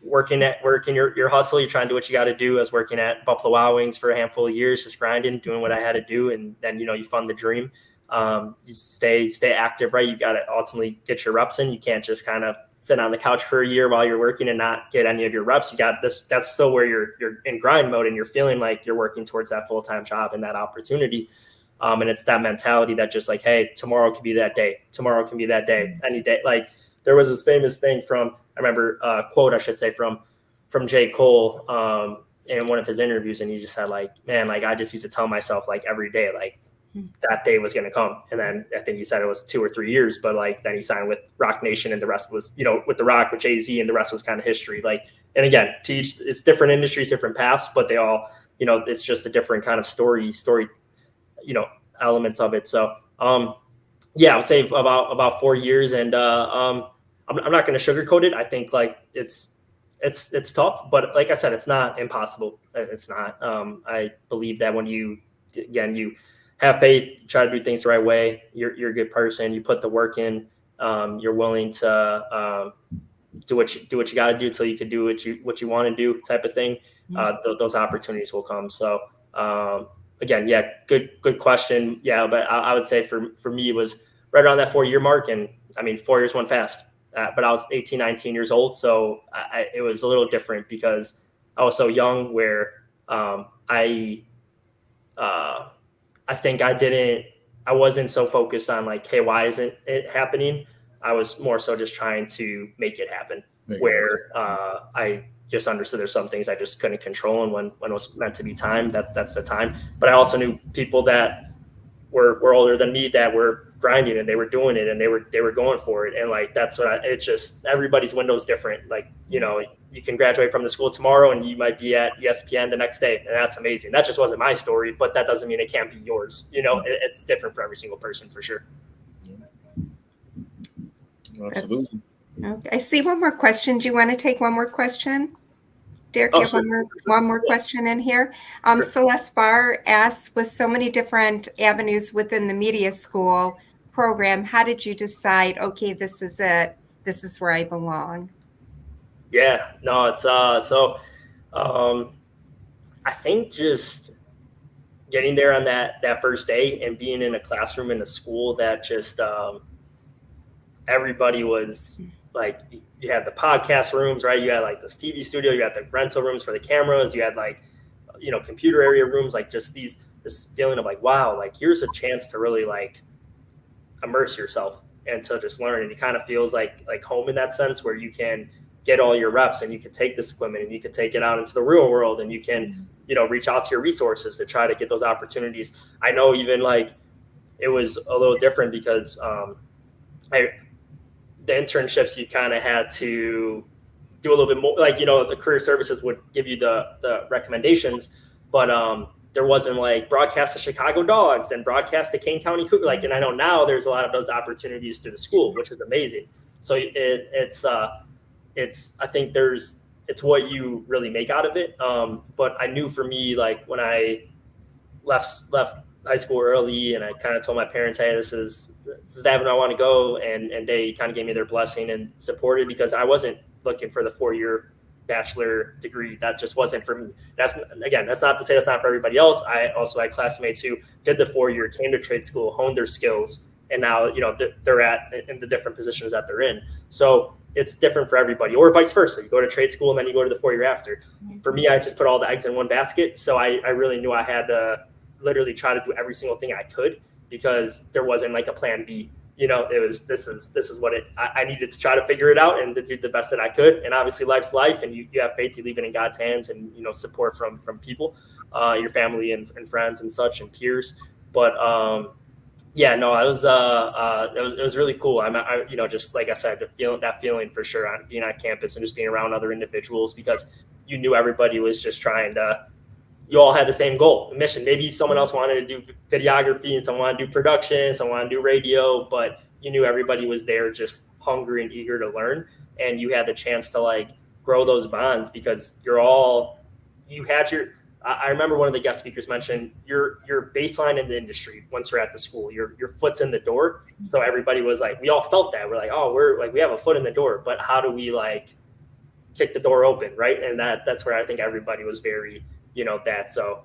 working your hustle. You're trying to do what you got to do. I was working at Buffalo Wild Wings for a handful of years, just grinding, doing what I had to do, and then you fund the dream. You stay active, right? You got to ultimately get your reps in. You can't just kind of sit on the couch for a year while you're working and not get any of your reps. You got this. That's still where you're in grind mode and you're feeling like you're working towards that full-time job and that opportunity. And it's that mentality that just like, hey, tomorrow could be that day. Tomorrow can be that day. Any day. Like there was this famous thing from, I remember quote, I should say, from J. Cole in one of his interviews. And he just said like, man, like I just used to tell myself like every day, like that day was going to come. And then I think he said it was 2 or 3 years, but like then he signed with Rock Nation and the rest was, with The Rock, with Jay-Z, and the rest was kind of history. Like, and again, it's different industries, different paths, but they all, it's just a different kind of story, elements of it. So, yeah, I would say about 4 years. And I'm not going to sugarcoat it. I think like it's tough, but like I said, it's not impossible. It's not. I believe that when you have faith, try to do things the right way. You're a good person. You put the work in. You're willing to do what you got to do till you can do what you want to do, type of thing. Those opportunities will come. So again, yeah, good question. Yeah, but I would say for me it was right around that 4-year mark, and I mean 4 years went fast. But I was 18, 19 years old, so it was a little different because I was so young. Where I think I wasn't so focused on like, hey, why isn't it happening? I was more so just trying to make it happen. I just understood there's some things I just couldn't control, and when it was meant to be time, that's the time. But I also knew people that were older than me that were grinding and they were doing it and they were going for it. And like, that's what it's just, everybody's window is different. Like, you can graduate from the school tomorrow and you might be at ESPN the next day. And that's amazing. That just wasn't my story, but that doesn't mean it can't be yours. It's different for every single person for sure. Absolutely. Okay. I see one more question. Do you want to take one more question? Derek, you have one more question in here. Sure. Celeste Barr asks, with so many different avenues within the media school program, how did you decide, okay, this is it, this is where I belong? Yeah, no, it's I think just getting there on that first day and being in a classroom in a school that just everybody was like, you had the podcast rooms, right? You had like the TV studio, you had the rental rooms for the cameras, you had like computer area rooms, like just this feeling of like, wow, like here's a chance to really like immerse yourself and to just learn. And it kind of feels like home in that sense, where you can get all your reps and you can take this equipment and you can take it out into the real world, and you can, reach out to your resources to try to get those opportunities. I know even like it was a little different because the internships, you kind of had to do a little bit more, like, the career services would give you the recommendations, but there wasn't like broadcast the Chicago Dogs and broadcast the Kane County Cougar. Like, and I know now there's a lot of those opportunities through the school, which is amazing. So it's I think it's what you really make out of it. But I knew for me, like when I left high school early, and I kind of told my parents, hey, this is the avenue I want to go. And they kind of gave me their blessing and supported, because I wasn't looking for the 4-year bachelor degree. That just wasn't for me. That's not to say that's not for everybody else. I also had classmates who did the 4-year, came to trade school, honed their skills, and now, they're in the different positions that they're in. So it's different for everybody, or vice versa. You go to trade school and then you go to the 4-year after. For me, I just put all the eggs in one basket. So I really knew I had to literally try to do every single thing I could, because there wasn't like a plan B. It was, this is what I needed to try to figure it out and to do the best that I could. And obviously life's life, and you have faith, you leave it in God's hands, and, support from people, your family and friends and such, and peers. But, yeah, no, it was really cool. Just like I said, that feeling for sure on being on campus and just being around other individuals, because you knew everybody was just trying to, you all had the same goal, mission. Maybe someone else wanted to do videography, and someone wanted to do production, someone wanted to do radio, but you knew everybody was there just hungry and eager to learn. And you had the chance to like grow those bonds, because I remember one of the guest speakers mentioned your baseline in the industry. Once you're at the school, your foot's in the door. So everybody was like, we all felt that. We're like, oh, we have a foot in the door, but how do we like kick the door open, right? And that's where I think everybody was very, that. So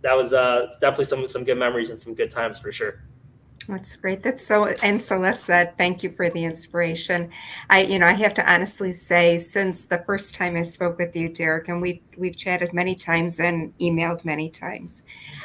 that was definitely some good memories and some good times for sure. That's great. That's so, and Celeste said, thank you for the inspiration. I have to honestly say, since the first time I spoke with you, Derek, and we've chatted many times and emailed many times,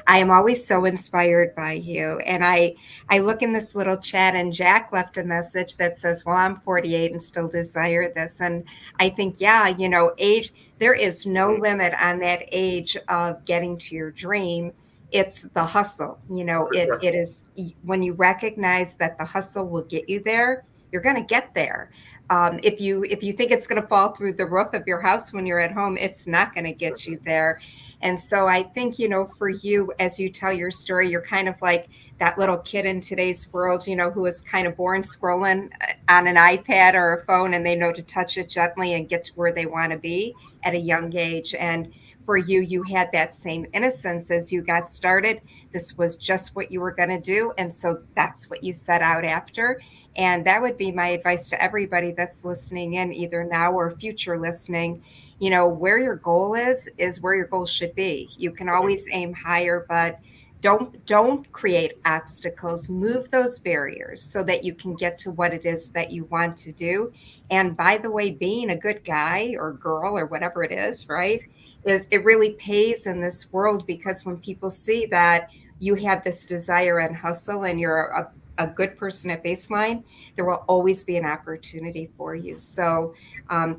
I am always so inspired by you. And I look in this little chat, and Jack left a message that says, well, I'm 48 and still desire this. And I think, yeah, age, there is no limit on that age of getting to your dream. It's the hustle. It is, when you recognize that the hustle will get you there, you're going to get there. If you think it's going to fall through the roof of your house when you're at home, it's not going to get you there. And so I think, for you, as you tell your story, you're kind of like that little kid in today's world, who was kind of born scrolling on an iPad or a phone, and they know to touch it gently and get to where they want to be at a young age. And for you, you had that same innocence as you got started. This was just what you were going to do. And so that's what you set out after. And that would be my advice to everybody that's listening in, either now or future listening. Where your goal is where your goal should be. You can always aim higher, but don't create obstacles. Move those barriers so that you can get to what it is that you want to do. And by the way, being a good guy or girl or whatever it is, right? It really pays in this world, because when people see that you have this desire and hustle, and you're a good person at baseline, there will always be an opportunity for you. So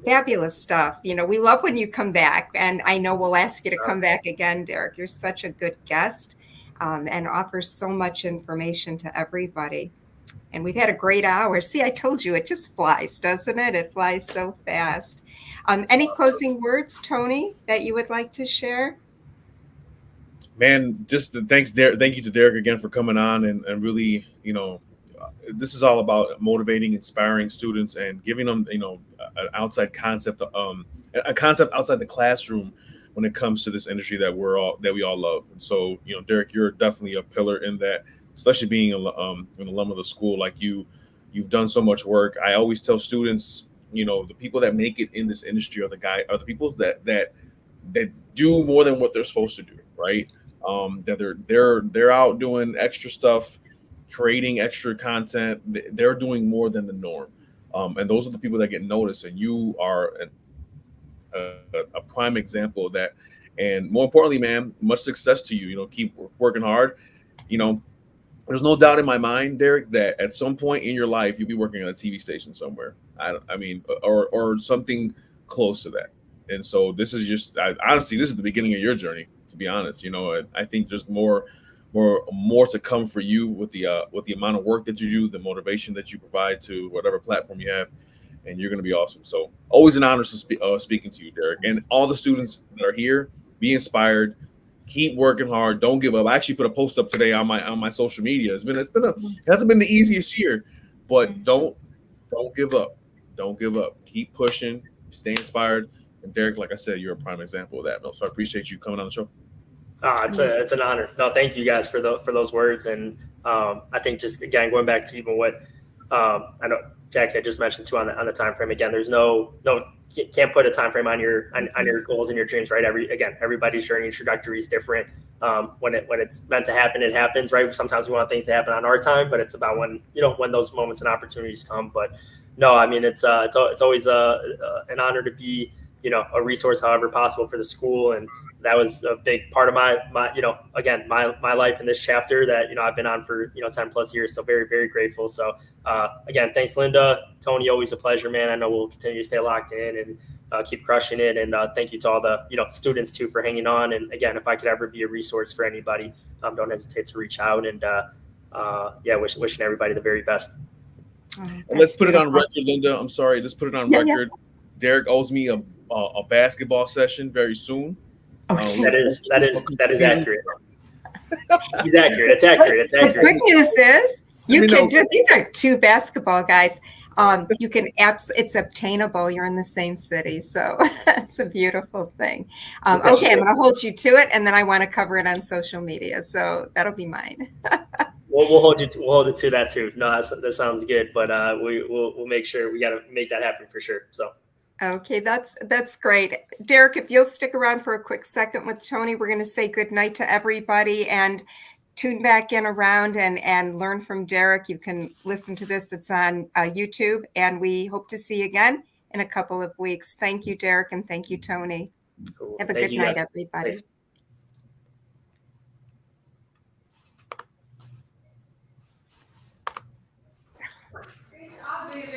fabulous stuff. We love when you come back, and I know we'll ask you to come back again, Derek. You're such a good guest, and offer so much information to everybody. And we've had a great hour. See, I told you, it just flies, doesn't it? It flies so fast. Any closing words, Tony, that you would like to share? Man, just thanks, Derek. Thank you to Derek again for coming on, and really, this is all about motivating, inspiring students, and giving them, an outside concept, a concept outside the classroom when it comes to this industry that we all love. And so, Derek, you're definitely a pillar in that, especially being an alum of the school. Like you've done so much work. I always tell students, the people that make it in this industry are the people that do more than what they're supposed to do, right? That they're out doing extra stuff, creating extra content. They're doing more than the norm, and those are the people that get noticed. And you are a prime example of that. And more importantly, man, much success to you. Keep working hard. There's no doubt in my mind, Derek, that at some point in your life you'll be working on a TV station somewhere. I mean, or something close to that. And so this is honestly, this is the beginning of your journey. To be honest, I think there's more to come for you with the amount of work that you do, the motivation that you provide to whatever platform you have, and you're going to be awesome. So always an honor speaking to you, Derek, and all the students that are here. Be inspired. Keep working hard. Don't give up. I actually put a post up today on my social media. It hasn't been the easiest year, but don't give up. Don't give up. Keep pushing. Stay inspired. And Derek, like I said, you're a prime example of that. So I appreciate you coming on the show. It's an honor. No, thank you guys for those words. And I think just again going back to even what I know Jack had just mentioned too on the time frame. Again, there's no can't put a time frame on your goals and your dreams, right? Everybody's journey and trajectory is different. When it's meant to happen, it happens, right? Sometimes we want things to happen on our time, but it's about when those moments and opportunities come. But no, I mean it's always an honor to be a resource however possible for the school, and that was a big part of my life in this chapter that I've been on for 10 plus years. So very, very grateful. So again, thanks, Linda. Tony, always a pleasure, man. I know we'll continue to stay locked in and keep crushing it. And thank you to all the students too for hanging on. And again, if I could ever be a resource for anybody, don't hesitate to reach out. And wishing everybody the very best. And let's put it on record, Linda. I'm sorry. Let's put it on record. Yeah. Derek owes me a basketball session very soon. Okay. That is accurate. He's accurate. It's accurate. The good news is you can do. These are two basketball guys. You can it's obtainable. You're in the same city, so it's a beautiful thing. Okay, I'm going to hold you to it, and then I want to cover it on social media, so that'll be mine. We'll hold it to that too. No, that sounds good, but we'll make sure we got to make that happen for sure. So. Okay, that's great. Derek, if you'll stick around for a quick second with Tony, we're going to say good night to everybody and tune back in around and learn from Derek. You can listen to this. It's on YouTube, and we hope to see you again in a couple of weeks. Thank you, Derek, and thank you, Tony. Cool. Have a good night, everybody. Thanks.